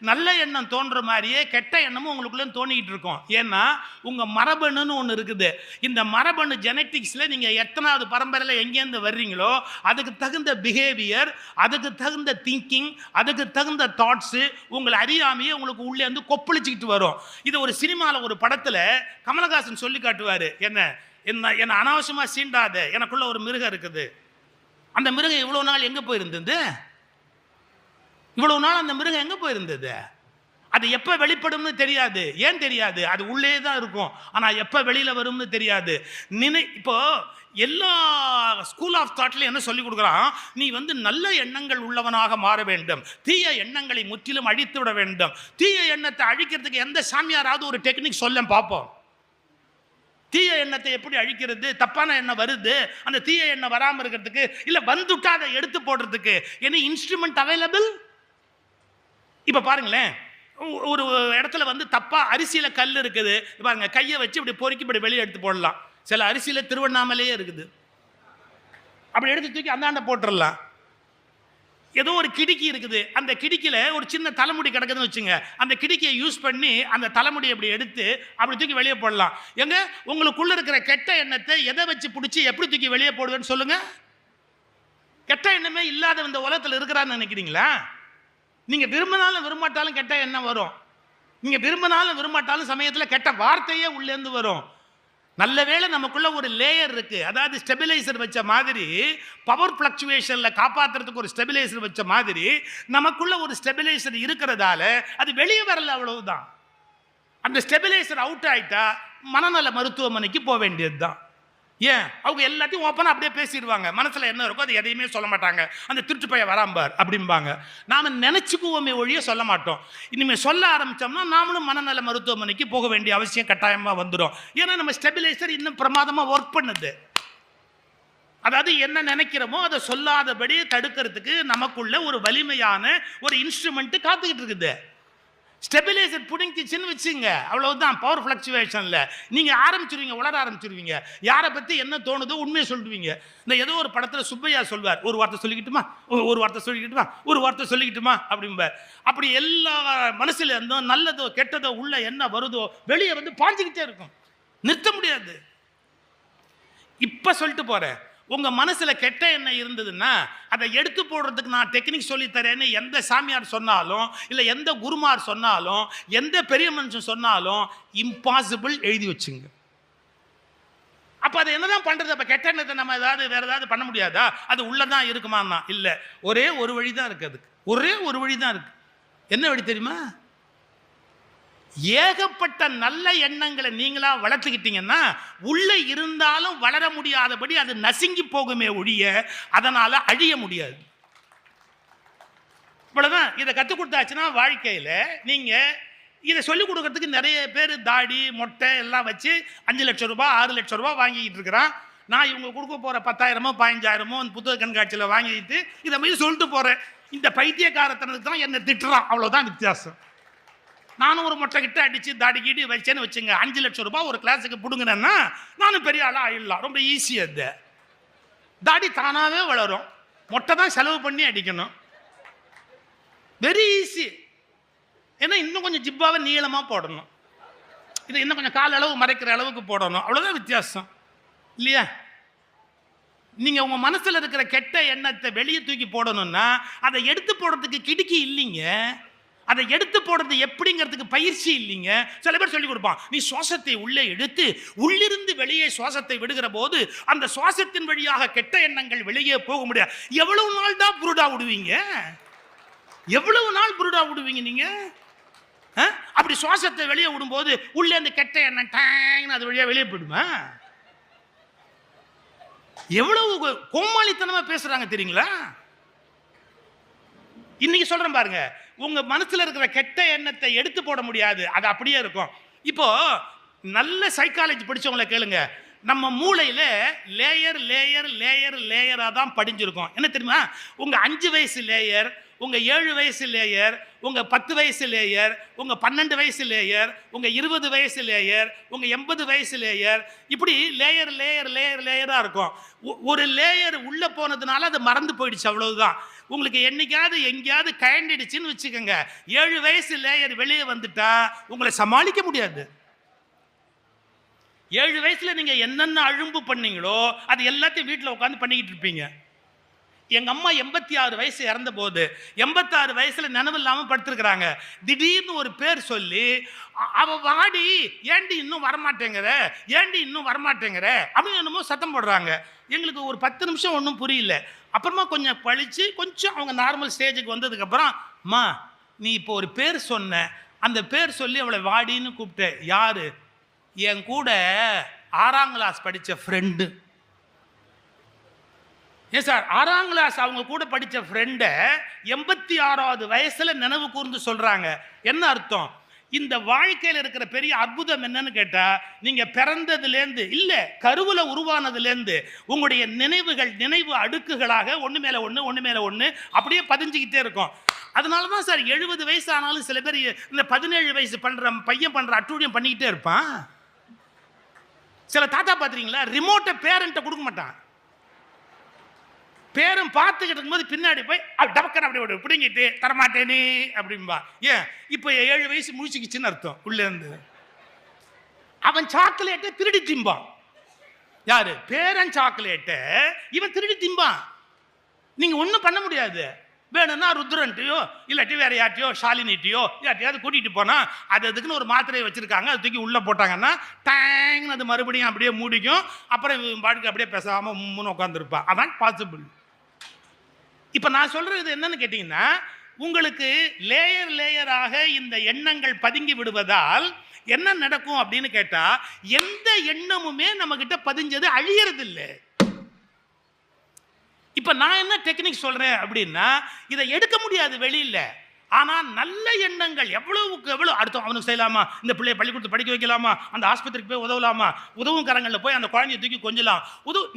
நல்ல எண்ணம் தோன்ற மாதிரியே கெட்ட எண்ணமும் உங்களுக்குள்ள தோணிட்டு இருக்கும். ஏன்னா உங்க மரபணுன்னு ஒன்று இருக்குது. இந்த மரபணு ஜெனட்டிக்ஸ்ல நீங்க எத்தனாவது பரம்பரையில் எங்கேருந்து வர்றீங்களோ அதுக்கு தகுந்த பிஹேவியர், அதுக்கு தகுந்த திங்கிங், அதுக்கு தகுந்த தாட்ஸு உங்களை அறியாமையே உங்களுக்கு உள்ளே வந்து கொப்பளிச்சுக்கிட்டு வரும். இது ஒரு சினிமாவில் ஒரு படத்தில் கமலஹாசன் சொல்லி காட்டுவார். என்ன அனாவசியமா சீண்டாத, எனக்குள்ள ஒரு மிருகம் இருக்குது. அந்த மிருகம் இவ்வளவு நாள் எங்க போயிருந்தது? இவ்வளவு நாள் அந்த மிருகம் எங்க போயிருந்தது? அது எப்ப வெளிப்படும்னு தெரியாது. ஏன் தெரியாது? அது உள்ளே தான் இருக்கும். ஆனா எப்ப வெளியில வரும்னு தெரியாது. இப்போ எல்லா ஸ்கூல் ஆஃப் தாட்ல என்ன சொல்லி கொடுக்குறான், நீ வந்து நல்ல எண்ணங்கள் உள்ளவனாக மாற வேண்டும், தீய எண்ணங்களை முற்றிலும் அழித்து விட வேண்டும். தீய எண்ணத்தை அழிக்கிறதுக்கு எந்த சாமியாராவது ஒரு டெக்னிக் சொல்ல பார்ப்போம். தீய எண்ணத்தை எப்படி அழிக்கிறது? தப்பான எண்ணம் வருது, அந்த தீய எண்ணம் வராமல் இருக்கிறதுக்கு, இல்லை வந்துட்டா அதை எடுத்து போடுறதுக்கு என்ன இன்ஸ்ட்ருமெண்ட் அவைலபிள்? இப்போ பாருங்களேன், ஒரு இடத்துல வந்து தப்பா அரிசியில் கல் இருக்குது பாருங்க, கையை வச்சு இப்படி பொறுக்கி இப்படி வெளியே எடுத்து போடலாம். சில அரிசியில் திருவண்ணாமலையே இருக்குது, அப்படி எடுத்து தூக்கி அந்தாண்ட போட்டுடலாம். ஏதோ ஒரு கிடுக்கி இருக்குது, அந்த கிடுக்கியில் ஒரு சின்ன தலைமுடி கிடக்குதுன்னு வச்சுங்க, அந்த கிடுக்கியை யூஸ் பண்ணி அந்த தலைமுடியை அப்படி எடுத்து அப்படி தூக்கி வெளியே போடலாம். எங்க உங்களுக்குள்ள இருக்கிற கெட்ட எண்ணத்தை எதை வச்சு பிடிச்சி எப்படி தூக்கி வெளியே போடுவேன்னு சொல்லுங்க. கெட்ட எண்ணமே இல்லாத இந்த உலகத்தில் இருக்கிறான்னு நினைக்கிறீங்களா? நீங்க விரும்பினாலும் விரும்பாட்டாலும் கெட்ட எண்ணம் வரும். நீங்க விரும்பினாலும் விரும்பாட்டாலும் சமயத்தில் கெட்ட வார்த்தையே உள்ளேந்து வரும். நல்ல வேளை நமக்குள்ள ஒரு லேயர் இருக்கு. அதாவது ஸ்டெபிலைசர் வச்ச மாதிரி, பவர் பிளக்சுவேஷன்ல காப்பாற்றுறதுக்கு ஒரு ஸ்டெபிலைசர் வச்ச மாதிரி நமக்குள்ள ஒரு ஸ்டெபிலைசர் இருக்கிறதால அது வெளியே வரல, அவ்வளவுதான். அந்த ஸ்டெபிலைசர் அவுட் ஆயிட்டா மனநல மருத்துவமனைக்கு போக வேண்டியது தான். ஏன்? அவங்க எல்லாத்தையும் ஓப்பனாக அப்படியே பேசிடுவாங்க. மனசில் என்ன இருக்கோ அது எதையுமே சொல்ல மாட்டாங்க. அந்த திருட்டு பைய வராம்பார் அப்படிம்பாங்க. நாம் நினச்சிக்குவோமே ஒழிய சொல்ல மாட்டோம். இனிமேல் சொல்ல ஆரம்பித்தோம்னா நாமளும் மனநல மருத்துவமனைக்கு போக வேண்டிய அவசியம் கட்டாயமாக வந்துடும். ஏன்னா நம்ம ஸ்டெபிலைசர் இன்னும் பிரமாதமாக ஒர்க் பண்ணுது. அதாவது என்ன நினைக்கிறோமோ அதை சொல்லாதபடி தடுக்கிறதுக்கு நமக்குள்ள ஒரு வலிமையான ஒரு இன்ஸ்ட்ருமெண்ட் காத்துக்கிட்டு இருக்குது. ஸ்டெபிலைசர் புடிங்கிச்சின்னு வச்சுங்க, அவ்வளவுதான். பவர் ஃப்ளக்சுவேஷன்ல நீங்க ஆரம்பிச்சிருவீங்க, உளர ஆரம்பிச்சிருவீங்க. யாரை பத்தி என்ன தோணுதோ உண்மையை சொல்லுவீங்க. இந்த ஏதோ ஒரு படத்துல சுப்பையா சொல்வார், ஒரு வார்த்தை சொல்லிக்கிட்டுமா, ஒரு வார்த்தை சொல்லிக்கிட்டுமா, ஒரு வார்த்தை சொல்லிக்கிட்டுமா அப்படிம்பார். அப்படி எல்லா மனசுல இருந்தும் நல்லதோ கெட்டதோ உள்ள என்ன வருதோ வெளியே வந்து பாஞ்சுக்கிட்டே இருக்கும், நிறுத்த முடியாது. இப்ப சொல்லிட்டு போறேன், உங்க மனசுல கெட்ட எண்ணம் இருந்ததுன்னா அதை எடுத்து போடுறதுக்கு நான் டெக்னிக் சொல்லி தரேன்னு எந்த சாமியார் சொன்னாலும், இல்லை எந்த குருமார் சொன்னாலும், எந்த பெரிய மனுஷன் சொன்னாலும் இம்பாசிபிள் எழுதி வச்சுங்க. அப்ப அதை என்னதான் பண்றது? அப்ப கெட்ட எண்ணத்தை நம்ம வேற ஏதாவது பண்ண முடியாதா? அது உள்ளதான் இருக்குமான்னா இல்லை, ஒரே ஒரு வழிதான் இருக்கு. அதுக்கு ஒரே ஒரு வழிதான் இருக்கு. என்ன வழி தெரியுமா? ஏகப்பட்ட நல்ல எண்ணங்களை நீங்களா வளர்த்துக்கிட்டீங்கன்னா உள்ள இருந்தாலும் வளர முடியாதபடி அது நசுங்கி போகுமே ஒழிய அதனால அழிய முடியாது. இவ்வளவுதான். இதை கற்றுக் கொடுத்தாச்சுன்னா வாழ்க்கையில் நீங்க இதை சொல்லிக் கொடுக்கறதுக்கு நிறைய பேர் தாடி மொட்டை எல்லாம் வச்சு 5 லட்சம் ரூபாய் 6 லட்சம் ரூபாய் வாங்கிட்டு இருக்கிறான். நான் இவங்க கொடுக்க போற 10,000மோ 15,000மோ அந்த புத்தக கண்காட்சியில் வாங்கிட்டு இதை மாதிரி சொல்லிட்டு போறேன். இந்த பைத்தியக்காரத்தனத்துக்கு தான் என்னை திட்டுறான், அவ்வளவுதான் வித்தியாசம். நானும் ஒரு மொட்டை கிட்ட அடிச்சு தாடி கீடி வச்சேன்னு வச்சுங்க, 5 லட்சம் ரூபாய் ஒரு கிளாஸுக்கு பிடுங்கினேன்னா நானும் பெரிய ஆளா ஆயிடலாம். ரொம்ப ஈஸி. அது தாடி தானாவே வளரும், மொட்டை தான் செலவு பண்ணி அடிக்கணும். Very easy. ஏன்னா இன்னும் கொஞ்சம் ஜிப்பாவை நீளமாக போடணும், இது இன்னும் கொஞ்சம் கால அளவு மறைக்கிற அளவுக்கு போடணும், அவ்வளோதான் வித்தியாசம் இல்லையா? நீங்கள் உங்கள் மனசில் இருக்கிற கெட்ட எண்ணத்தை வெளியே தூக்கி போடணும்னா அதை எடுத்து போடுறதுக்கு கிடுக்கி இல்லைங்க. அதை எடுத்து போடுறது எப்படிங்கிறதுக்கு பயிற்சி இல்லைங்க. சில பேர் சொல்லி கொடுப்பான், நீ சுவாசத்தை உள்ளே எடுத்து உள்ளிருந்து வெளியே சுவாசத்தை விடுகிற போது அந்த சுவாசத்தின் வழியாக கெட்ட எண்ணங்கள் வெளியே போக முடியாது. எவ்வளவு நாள் தான் புருடா விடுவீங்க? எவ்வளவு நாள் புருடா விடுவீங்க நீங்க? அப்படி சுவாசத்தை வெளியே விடும்போது உள்ளே அந்த கெட்ட எண்ணம் டாங்னு அது வழியா வெளியே போயிடுமா? எவ்வளவு கோமாளித்தனமா பேசுறாங்க தெரியுங்களா? இன்னைக்கு சொல்றேன் பாருங்க, உங்க மனசுல இருக்கிற கெட்ட எண்ணத்தை எடுத்து போட முடியாது, அது அப்படியே இருக்கும். இப்போ நல்ல சைக்காலஜி படிச்சவங்களை கேளுங்க, நம்ம மூளையில லேயர் லேயர் லேயர் லேயரா தான் படிஞ்சிருக்கும். என்ன தெரியுமா? உங்க 5 வயசு லேயர், உங்கள் 7 வயசு லேயர், உங்கள் 10 வயசு லேயர், உங்கள் 12 வயசு லேயர், உங்கள் 20 வயசு லேயர், உங்கள் 80 வயசு லேயர், இப்படி லேயர் லேயர் லேயர் லேயராக இருக்கும். ஒரு லேயர் உள்ளே போனதுனால அது மறந்து போயிடுச்சு, அவ்வளவுதான். உங்களுக்கு என்னைக்காவது எங்கேயாவது கயண்டிடுச்சுன்னு வச்சுக்கோங்க, 7 வயசு லேயர் வெளியே வந்துட்டா உங்களை சமாளிக்க முடியாது. 7 வயசுல நீங்க என்னென்ன அழும்பு பண்ணீங்களோ அது எல்லாத்தையும் வீட்டில் உட்காந்து பண்ணிக்கிட்டு இருப்பீங்க. எங்க அம்மா 86 வயசு இறந்த போது 86 வயசுல நினைவு இல்லாம படுத்திருக்கிறாங்க. திடீர்னு ஒரு பேர் சொல்லி, அவ வாடி, ஏண்டி இன்னும் வரமாட்டேங்கிற, ஏண்டி இன்னும் வரமாட்டேங்கிற அப்படின்னு என்னமோ சத்தம் போடுறாங்க. எங்களுக்கு ஒரு 10 நிமிஷம் ஒன்றும் புரியல. அப்புறமா கொஞ்சம் பழிச்சு கொஞ்சம் அவங்க நார்மல் ஸ்டேஜுக்கு வந்ததுக்கு அப்புறம், அம்மா நீ இப்போ ஒரு பேர் சொன்ன, அந்த பேர் சொல்லி அவளை வாடின்னு கூப்பிட்ட, யாரு? என் கூட 6ஆம் கிளாஸ் படித்த ஃப்ரெண்டு. ஏன் சார், 6ஆம் கிளாஸ் அவங்க கூட படித்த ஃப்ரெண்டை 86வது வயசுல நினைவு கூர்ந்து சொல்றாங்க. என்ன அர்த்தம்? இந்த வாழ்க்கையில் இருக்கிற பெரிய அற்புதம் என்னன்னு கேட்டா, நீங்க பிறந்ததுலேருந்து இல்ல, கருவுல உருவானதுலேருந்து உங்களுடைய நினைவுகள் நினைவு அடுக்குகளாக ஒன்று மேல ஒன்று ஒன்று மேல ஒன்று அப்படியே பதிஞ்சுக்கிட்டே இருக்கும். அதனால தான் சார் 70 வயசு ஆனாலும் சில பேர் இந்த 17 வயசு பையன் பண்ற அட்டூழியம் பண்ணிக்கிட்டே இருப்பான். சில தாத்தா பார்த்துறீங்களா, ரிமோட்டை பேரண்ட்டை கொடுக்க மாட்டான். பேரும் பார்த்துக்கிட்டு இருக்கும்போது பின்னாடி போய் டபக்கன் அப்படி பிடிங்கிட்டு தரமாட்டேனே அப்படின்பா. ஏன்? இப்போ 7 வயசு முடிச்சுக்கிச்சுன்னு அர்த்தம். உள்ள இருந்து அவன் சாக்லேட்டை திருடி திம்பான். யாரு? பேரன் சாக்லேட்டை இவன் திருடி திம்பான். நீங்க ஒன்றும் பண்ண முடியாது. வேணும்னா ருத்ரன்ட்டையோ இல்லாட்டி வேற யார்ட்டையோ ஷாலினிட்டையோ யார்ட்டையாவது கூட்டிகிட்டு போனால் அது அதுக்குன்னு ஒரு மாத்திரையை வச்சுருக்காங்க, அது தூக்கி உள்ளே போட்டாங்கன்னா டேங்னு அது மறுபடியும் அப்படியே மூடிக்கும். அப்புறம் பாட்டுக்கு அப்படியே பேசாமல் முன்னு உட்காந்துருப்பான். அதான் பாசிபிள். இப்போ நான் சொல்கிறது என்னன்னு கேட்டிங்கன்னா, உங்களுக்கு லேயர் லேயராக இந்த எண்ணங்கள் பதுங்கி விடுவதால் என்ன நடக்கும் அப்படின்னு கேட்டால், எந்த எண்ணமுமே நம்மக்கிட்ட பதிஞ்சது அழியறது இல்லை. இப்போ நான் என்ன டெக்னிக் சொல்கிறேன் அப்படின்னா, இதை எடுக்க முடியாது வெளியில். ஆனால் நல்ல எண்ணங்கள் எவ்வளவுக்கு எவ்வளோ அடுத்தோம் அவனுக்கு செய்யலாமா, இந்த பிள்ளையை பள்ளிக்கூடத்து படிக்க வைக்கலாமா, அந்த ஆஸ்பத்திரிக்கு போய் உதவலாமா, உதவும் கரங்களில் போய் அந்த குழந்தைய தூக்கி கொஞ்சலாம்.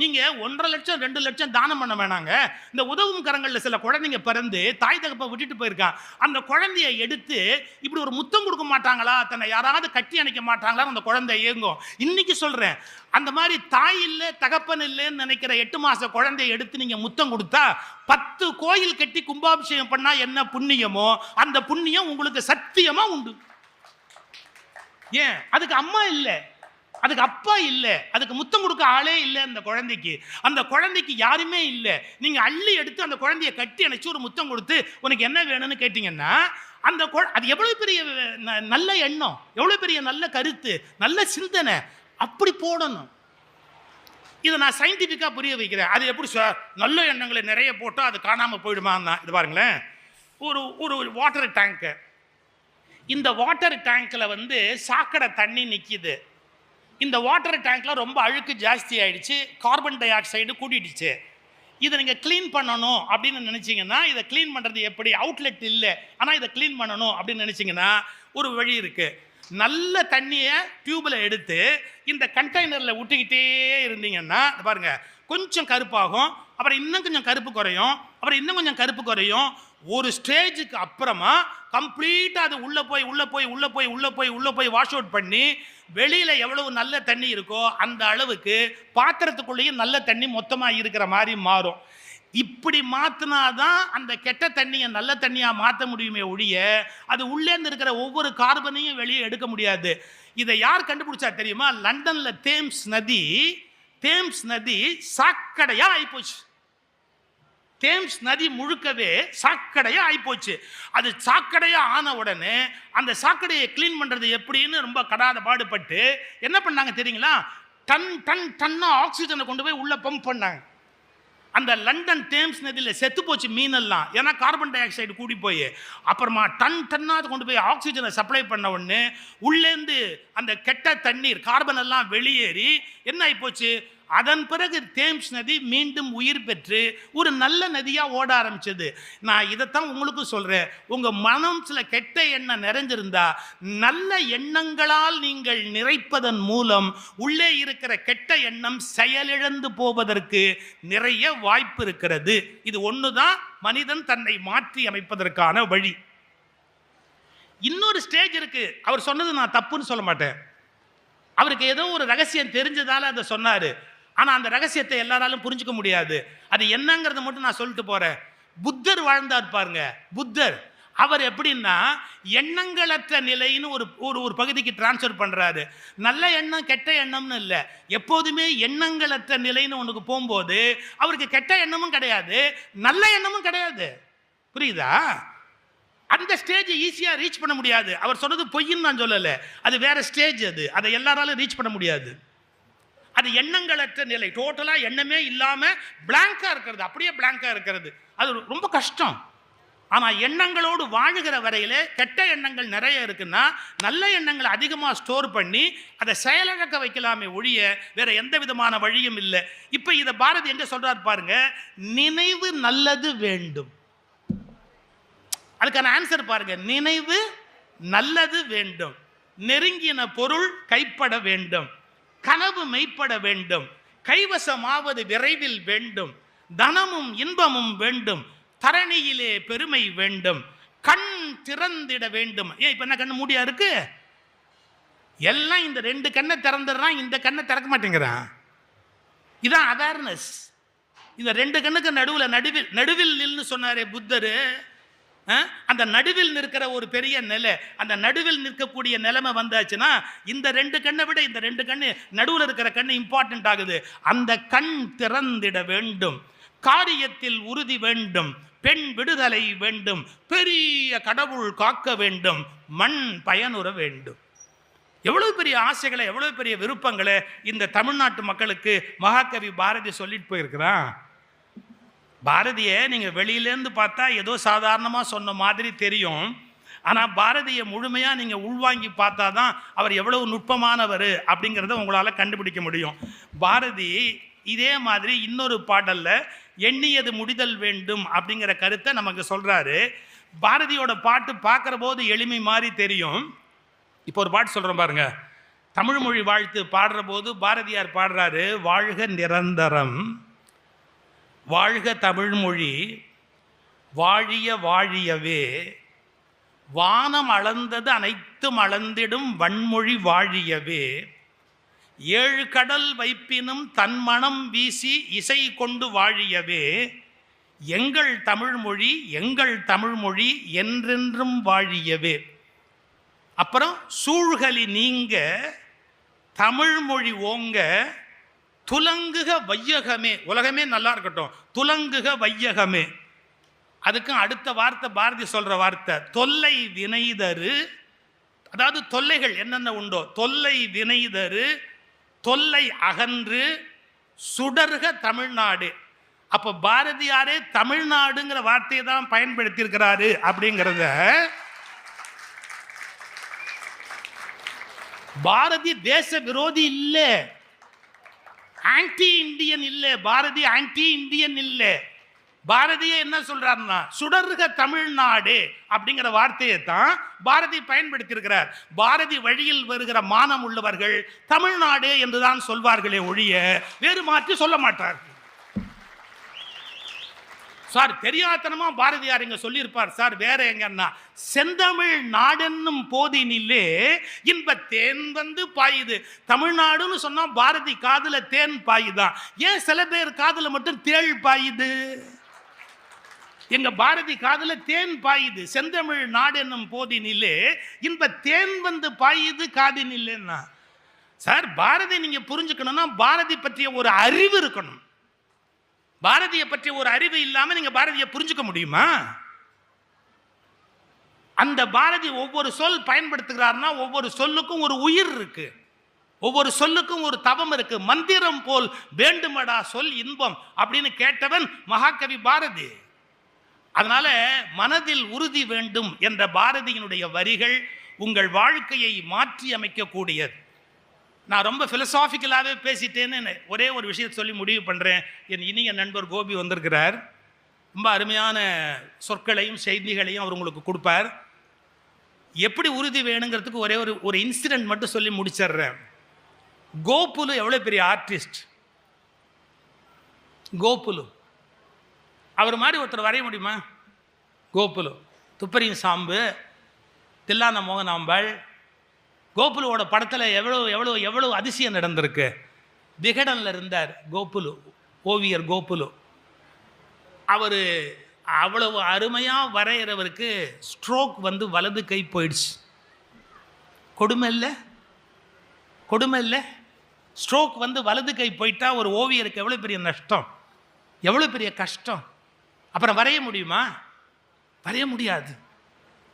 நீங்கள் 1.5 லட்சம் 2 லட்சம் தானம் பண்ண வேணாங்க. இந்த உதவும் கரங்களில் சில குழந்தைங்க பிறந்து தாய் தகப்பை விட்டுட்டு போயிருக்கான். அந்த குழந்தைய எடுத்து இப்படி ஒரு முத்தம் கொடுக்க மாட்டாங்களா, தன்னை யாராவது கட்டி அணைக்க மாட்டாங்களா, அந்த குழந்தை ஏங்கும். இன்னைக்கு சொல்கிறேன், அந்த மாதிரி தாய் இல்லை தகப்பன் இல்லைன்னு நினைக்கிற 8 மாச குழந்தைய எடுத்து நீங்க முத்தம் கொடுத்தா 10 கோயில் கட்டி கும்பாபிஷேகம் பண்ணா என்ன புண்ணியமோ அந்த புண்ணியம் உங்களுக்கு சத்தியமா உண்டு. ஏன்? அதுக்கு அம்மா இல்லை, அதுக்கு அப்பா இல்லை, அதுக்கு முத்தம் கொடுக்க ஆளே இல்லை. அந்த குழந்தைக்கு யாருமே இல்லை. நீங்க அள்ளி எடுத்து அந்த குழந்தைய கட்டி அணைச்சு ஒரு முத்தம் கொடுத்து உனக்கு என்ன வேணும்னு கேட்டீங்கன்னா, அது எவ்வளவு பெரிய நல்ல எண்ணம், எவ்வளவு பெரிய நல்ல கருத்து, நல்ல சிந்தனை. அப்படி போடணும். இதை நான் சயின்டிஃபிக்காக புரிய வைக்கிறேன். அது எப்படி சார், நல்ல எண்ணங்களை நிறைய போட்டால் அது காணாமல் போயிடுமான்னா, இது பாருங்களேன், ஒரு வாட்டர் டேங்க்கு. இந்த வாட்டர் டேங்க்கில் சாக்கடை தண்ணி நிற்கிது. இந்த வாட்டர் டேங்க்கில் ரொம்ப அழுக்கு ஜாஸ்தி ஆயிடுச்சு, கார்பன் டை ஆக்சைடு கூட்டிடுச்சு. இதை நீங்கள் க்ளீன் பண்ணணும் அப்படின்னு நினச்சிங்கன்னா, இதை க்ளீன் பண்ணுறது எப்படி? அவுட்லெட் இல்லை, ஆனால் இதை க்ளீன் பண்ணணும் அப்படின்னு நினச்சிங்கன்னா ஒரு வழி இருக்குது. நல்ல தண்ணியை டியூபில் எடுத்து இந்த கண்டெய்னரில் விட்டுக்கிட்டே இருந்தீங்கன்னா பாருங்க, கொஞ்சம் கருப்பாகும், அப்புறம் இன்னும் கொஞ்சம் கருப்பு குறையும், அப்புறம் இன்னும் கொஞ்சம் கருப்பு குறையும். ஒரு ஸ்டேஜுக்கு அப்புறமா கம்ப்ளீட்டாக அது உள்ளே போய் வாஷ் அவுட் பண்ணி வெளியில் எவ்வளவு நல்ல தண்ணி இருக்கோ அந்த அளவுக்கு பாத்திரத்துக்குள்ளேயும் நல்ல தண்ணி மொத்தமாக இருக்கிற மாதிரி மாறும். இப்படி மாற்றினாதான் அந்த கெட்ட தண்ணியை நல்ல தண்ணியாக மாற்ற முடியுமே ஒழிய அது உள்ளேருந்து இருக்கிற ஒவ்வொரு கார்பனையும் வெளியே எடுக்க முடியாது. இதை யார் கண்டுபிடிச்சா தெரியுமா? லண்டனில் தேம்ஸ் நதி சாக்கடையா ஆயிப்போச்சு. தேம்ஸ் நதி முழுக்கவே சாக்கடையா ஆயிப்போச்சு. அது சாக்கடையா ஆன உடனே அந்த சாக்கடையை கிளீன் பண்றது எப்படின்னு ரொம்ப கடாத பாடுபட்டு என்ன பண்ணாங்க தெரியுங்களா? டன்னா ஆக்சிஜனை கொண்டு போய் உள்ள பம்ப் பண்ணாங்க. அந்த லண்டன் தேம்ஸ் நதியில் செத்து போச்சு மீனெல்லாம், ஏன்னா கார்பன் டை ஆக்சைடு கூடி போய். அப்புறமா டன்னாக கொண்டு போய் ஆக்சிஜனை சப்ளை பண்ண உடனே உள்ளேருந்து அந்த கெட்ட தண்ணீர் கார்பன் எல்லாம் வெளியேறி என்ன ஆகி போச்சு? அதன் பிறகு தேம்ஸ் நதி மீண்டும் உயிர் பெற்று ஒரு நல்ல நதியா ஓட ஆரம்பிச்சது. நான் இதைத்தான் உங்களுக்கு சொல்றேன். உங்க மனம் சில கெட்ட எண்ணம் நிறைஞ்சிருந்தா நல்ல எண்ணங்களால் நீங்கள் நிறைப்பதன் மூலம் உள்ளே இருக்கிற கெட்ட எண்ணம் செயலிழந்து போவதற்கு நிறைய வாய்ப்பு இருக்கிறது. இது ஒண்ணுதான் மனிதன் தன்னை மாற்றி அமைப்பதற்கான வழி. இன்னொரு ஸ்டேஜ் இருக்கு. அவர் சொன்னது நான் தப்புன்னு சொல்ல மாட்டேன். அவருக்கு ஏதோ ஒரு ரகசியம் தெரிஞ்சதால அதை சொன்னாரு. ஆனா அந்த ரகசியத்தை எல்லாராலும் புரிஞ்சுக்க முடியாது. அது என்னங்கிறத மட்டும் நான் சொல்லிட்டு போறேன். புத்தர் வாழ்ந்தார் பாருங்க. புத்தர் அவர் எப்படின்னா எண்ணங்களற்ற நிலைன்னு ஒரு பகுதிக்கு டிரான்ஸ்ஃபர் பண்றாரு. நல்ல எண்ணம் கெட்ட எண்ணம்னு இல்லை, எப்போதுமே எண்ணங்களற்ற நிலைன்னு ஒண்ணுக்கு போகும்போது அவருக்கு கெட்ட எண்ணமும் கிடையாது, நல்ல எண்ணமும் கிடையாது. புரியுதா? அந்த ஸ்டேஜ் ஈஸியா ரீச் பண்ண முடியாது. அவர் சொன்னது பொய்ன்னு நான் சொல்லல, அது வேற ஸ்டேஜ். அதை எல்லாராலும் ரீச் பண்ண முடியாது. அது எண்ணங்களற்ற நிலை, டோட்டலா எண்ணமே இல்லாம பிளாங்கா இருக்கிறது, அப்படியே பிளாங்கா இருக்கிறது. அது ரொம்ப கஷ்டம். ஆனா எண்ணங்களோடு வாழுகிற வரையில கெட்ட எண்ணங்கள் நிறைய இருக்குன்னா நல்ல எண்ணங்களை அதிகமா ஸ்டோர் பண்ணி அதை செயலிழக்க வைக்கலாமே ஒழிய வேற எந்த விதமான வழியும் இல்லை. இப்ப இதை பாரதி எங்க சொல்றாரு பாருங்க, நினைவு நல்லது வேண்டும். அதுக்கான ஆன்சர் பாருங்க, நினைவு நல்லது வேண்டும், நெருங்கின பொருள் கைப்பட வேண்டும், கனவு மெய்ப்பட வேண்டும், கைவசமாவது விரைவில் வேண்டும், தனமும் இன்பமும் வேண்டும், தரணியிலே பெருமை வேண்டும், கண் திறந்திட வேண்டும். ஏன் இப்ப என்ன கண்ணு மூடியா இருக்கு? எல்லாம் இந்த ரெண்டு கண்ணை திறந்துடுறான், இந்த கண்ணை திறக்க மாட்டேங்கிறான். இதான் அவேர்னஸ். இந்த ரெண்டு கண்ணுக்கு நடுவில் நில்னு சொன்னாரே புத்தரு. அந்த நடுவில் நிற்கிற ஒரு பெரிய நிலை, அந்த நடுவில் நிற்கக்கூடிய நிலைமை வந்தாச்சுன்னா இந்த ரெண்டு கண்ணை விட இந்த ரெண்டு கண்ணு நடுவில் இருக்கிற கண்ணு இம்பார்ட்டன்ட் ஆகுது. அந்த கண் திறந்திட வேண்டும், காரியத்தில் உறுதி வேண்டும், பெண் விடுதலை வேண்டும், பெரிய கடவுள் காக்க வேண்டும், மண் பயனுற வேண்டும். எவ்வளவு பெரிய ஆசைகளை, எவ்வளவு பெரிய விருப்பங்களை இந்த தமிழ்நாட்டு மக்களுக்கு மகாகவி பாரதி சொல்லிட்டு போயிருக்கிறான். பாரதியை நீங்கள் வெளியிலேருந்து பார்த்தா ஏதோ சாதாரணமாக சொன்ன மாதிரி தெரியும். ஆனால் பாரதியை முழுமையாக நீங்கள் உள்வாங்கி பார்த்தா தான் அவர் எவ்வளவு நுட்பமானவர் அப்படிங்கிறத உங்களால் கண்டுபிடிக்க முடியும். பாரதி இதே மாதிரி இன்னொரு பாடலில் எண்ணியது முடிதல் வேண்டும் அப்படிங்கிற கருத்தை நமக்கு சொல்கிறாரு. பாரதியோட பாட்டு பார்க்குற போது எளிமை மாதிரி தெரியும். இப்போ ஒரு பாட்டு சொல்கிறோம் பாருங்க. தமிழ் மொழி வாழ்த்து பாடுற போது பாரதியார் பாடுறாரு, வாழ்க நிரந்தரம், வாழ்க தமிழ்மொழி, வாழிய வாழியவே, வானம் அளந்தது அனைத்தும் அளந்திடும் வன்மொழி வாழியவே, ஏழு கடல் வைப்பினும் தன்மணம் வீசி இசை கொண்டு வாழியவே, எங்கள் தமிழ்மொழி எங்கள் தமிழ்மொழி என்றென்றும் வாழியவே. அப்புறம் சூழ்கலி நீங்க தமிழ்மொழி ஓங்க, துலங்குக வையகமே, உலகமே நல்லா இருக்கட்டும், துலங்குக வையகமே. அதுக்கும் அடுத்த வார்த்தை பாரதி சொல்ற வார்த்தை தொல்லை வினைதரு. அதாவது தொல்லைகள் என்னென்ன உண்டோ தொல்லை வினைதரு, தொல்லை அகன்று சுடர்க தமிழ்நாடு. அப்ப பாரதியாரே தமிழ்நாடுங்கிற வார்த்தையை தான் பயன்படுத்தி இருக்கிறாரு அப்படிங்கிறத பாரதி தேச விரோதி இல்லை, ஆன்டி இந்தியன் இல்லை. பாரதி ஆன்டி இந்தியன் இல்லை. பாரதியே என்ன சொல்றாருன்னா சுடர்க தமிழ்நாடு அப்படிங்கிற வார்த்தையை தான் பாரதி பயன்படுத்தி இருக்கிறார். பாரதி வழியில் வருகிற மானம் உள்ளவர்கள் தமிழ்நாடு என்றுதான் சொல்வார்களே ஒழிய வேறு மாற்றி சொல்ல மாட்டார்கள். சார் தெரியாதனமா பாரதியார் இங்க சொல்லியிருப்பார் சார். வேற எங்கன்னா செந்தமிழ் நாடென்னும் போதினிலே இன்ப தேன் வந்து பாயுது. தமிழ்நாடுன்னு சொன்னா பாரதி காதுல தேன் பாயுதான். ஏன் சில பேர் காதுல மட்டும் தேள் பாயுது? எங்க பாரதி காதுல தேன் பாயுது. செந்தமிழ் நாடென்னும் போதினிலே இன்ப தேன் வந்து பாயுது காதினில்லைன்னா. சார் பாரதி நீங்க புரிஞ்சுக்கணும்னா பாரதி பற்றிய ஒரு அறிவு இருக்கணும். பாரதியை பற்றிய ஒரு அறிவு இல்லாம நீங்க பாரதியை புரிஞ்சுக்க முடியுமா? அந்த பாரதி ஒவ்வொரு சொல் பயன்படுத்துகிறார்னா ஒவ்வொரு சொல்லுக்கும் ஒரு உயிர் இருக்கு, ஒவ்வொரு சொல்லுக்கும் ஒரு தவம் இருக்கு. மந்திரம் போல் வேண்டுமடா சொல் இன்பம் அப்படின்னு கேட்டவன் மகாகவி பாரதி. அதனால மனதில் உறுதி வேண்டும் என்ற பாரதியினுடைய வரிகள் உங்கள் வாழ்க்கையை மாற்றி அமைக்கக்கூடியது. நான் ரொம்ப ஃபிலசாபிக்கலாகவே பேசிட்டேன்னு ஒரே ஒரு விஷயத்தை சொல்லி முடிவு பண்ணுறேன். என் இனிய நண்பர் கோபி வந்திருக்கிறார். ரொம்ப அருமையான சொற்களையும் செய்திகளையும் அவர் உங்களுக்கு கொடுப்பார். எப்படி உறுதி வேணுங்கிறதுக்கு ஒரே ஒரு இன்சிடென்ட் மட்டும் சொல்லி முடிச்சிடுறேன். கோகுலு எவ்வளோ பெரிய ஆர்டிஸ்ட். கோகுலு அவர் மாதிரி ஒருத்தர் வரைய முடியுமா? கோகுலு, துப்பறியும் சாம்பு, தில்லான மோகனாம்பாள், கோகுலுவோட படத்தில் எவ்வளோ எவ்வளோ எவ்வளோ அதிசயம் நடந்திருக்கு. விகடனில் இருந்தார் கோகுலு, ஓவியர் கோகுலு. அவர் அவ்வளவு அருமையாக வரைகிறவருக்கு ஸ்ட்ரோக் வந்து வலது கை போயிடுச்சு. கொடுமை இல்லை? கொடுமை இல்லை? ஸ்ட்ரோக் வந்து வலது கை போயிட்டா ஒரு ஓவியருக்கு எவ்வளோ பெரிய நஷ்டம், எவ்வளோ பெரிய கஷ்டம். அப்புறம் வரைய முடியுமா? வரைய முடியாது.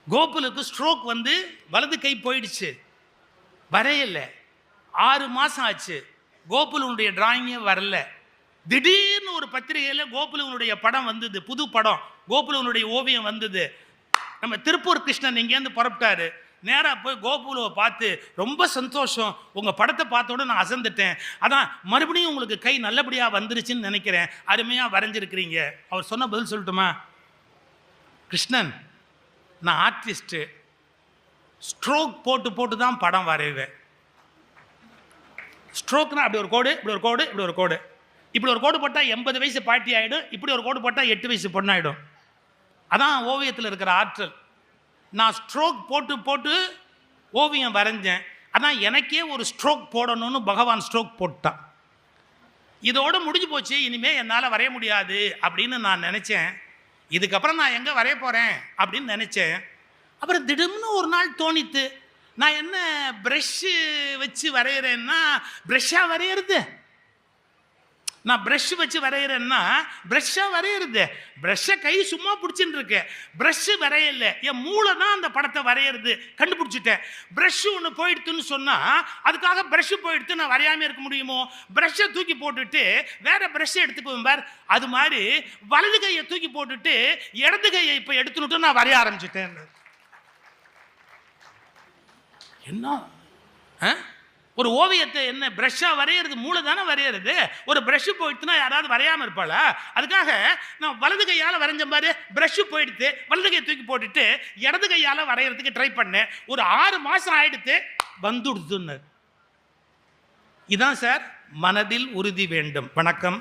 கோகுலுக்கு ஸ்ட்ரோக் வந்து வலது கை போயிடுச்சு, வரையலை. 6 மாதம் ஆச்சு, கோகுலுடைய டிராயிங்கே வரல. திடீர்னு ஒரு பத்திரிகையில் கோகுலுடைய படம் வந்தது, புது படம், கோகுலுடைய ஓவியம் வந்தது. நம்ம திருப்பூர் கிருஷ்ணன் இங்கேருந்து புறப்பட்டாரு. நேராக போய் கோகுலுவை பார்த்து, ரொம்ப சந்தோஷம், உங்கள் படத்தை பார்த்தோட நான் அசந்துட்டேன், அதான் மறுபடியும் உங்களுக்கு கை நல்லபடியாக வந்துருச்சுன்னு நினைக்கிறேன், அருமையாக வரைஞ்சிருக்கிறீங்க. அவர் சொன்ன பதில் சொல்லட்டுமா? கிருஷ்ணன், நான் ஆர்டிஸ்ட்டு, ஸ்ட்ரோக் போட்டு போட்டு தான் படம் வரைவேன். ஸ்ட்ரோக்னா அப்படி ஒரு கோடு, இப்படி ஒரு கோடு, இப்படி ஒரு கோடு, இப்படி ஒரு கோடு போட்டால் 80 வயசு பாட்டி ஆகிடும், இப்படி ஒரு கோடு போட்டால் 8 வயசு பொண்ணாயிடும். அதான் ஓவியத்தில் இருக்கிற ஆற்றல். நான் ஸ்ட்ரோக் போட்டு போட்டு ஓவியம் வரைஞ்சேன், அதான் எனக்கே ஒரு ஸ்ட்ரோக் போடணும்னு பகவான் ஸ்ட்ரோக் போட்டான். இதோடு முடிஞ்சு போச்சு, இனிமேல் என்னால் வரைய முடியாது அப்படின்னு நான் நினச்சேன். இதுக்கப்புறம் நான் எங்கே வரைய போகிறேன் அப்படின்னு நினச்சேன். அப்புறம் திடீர்னு ஒரு நாள் தோணித்து, நான் என்ன ப்ரெஷ்ஷு வச்சு வரைகிறேன்னா ப்ரெஷ்ஷாக வரைகிறது, நான் ப்ரெஷ் வச்சு வரைகிறேன்னா ப்ரெஷ்ஷாக வரைகிறது. ப்ரெஷ்ஷை கை சும்மா பிடிச்சின்னு இருக்கேன், ப்ரெஷ்ஷு வரையல, என் மூளை தான் அந்த படத்தை வரைகிறது கண்டுபிடிச்சிட்டேன். ப்ரெஷ்ஷு ஒன்று போயிடுத்துன்னு சொன்னால் அதுக்காக ப்ரெஷ்ஷு போயிடுத்து நான் வரையாமல் இருக்க முடியுமோ? ப்ரெஷ்ஷை தூக்கி போட்டுட்டு வேற ப்ரெஷ்ஷை எடுத்துக்குவேன் பார், அது மாதிரி வலது கையை தூக்கி போட்டுட்டு இடது கையை இப்போ எடுத்துனுட்டு நான் வரைய ஆரம்பிச்சிட்டேன். என்ன ஒரு ஓவியத்தை என்ன ப்ரெஷ்ஷாக வரைகிறது? மூளை தானே வரைகிறது. ஒரு ப்ரெஷ்ஷு போயிடுச்சுன்னா யாராவது வரையாமல் இருப்பாளா? அதுக்காக நான் வலது கையால் வரைஞ்ச மாதிரி ப்ரெஷ்ஷு போயிடுத்து, வலது கையை தூக்கி போட்டுட்டு இடது கையால் வரைகிறதுக்கு ட்ரை பண்ணேன். ஒரு 6 மாதம் ஆயிடுத்து, வந்துடுதுன்னு. இதான் சார் மனதில் உறுதி வேண்டும். வணக்கம்.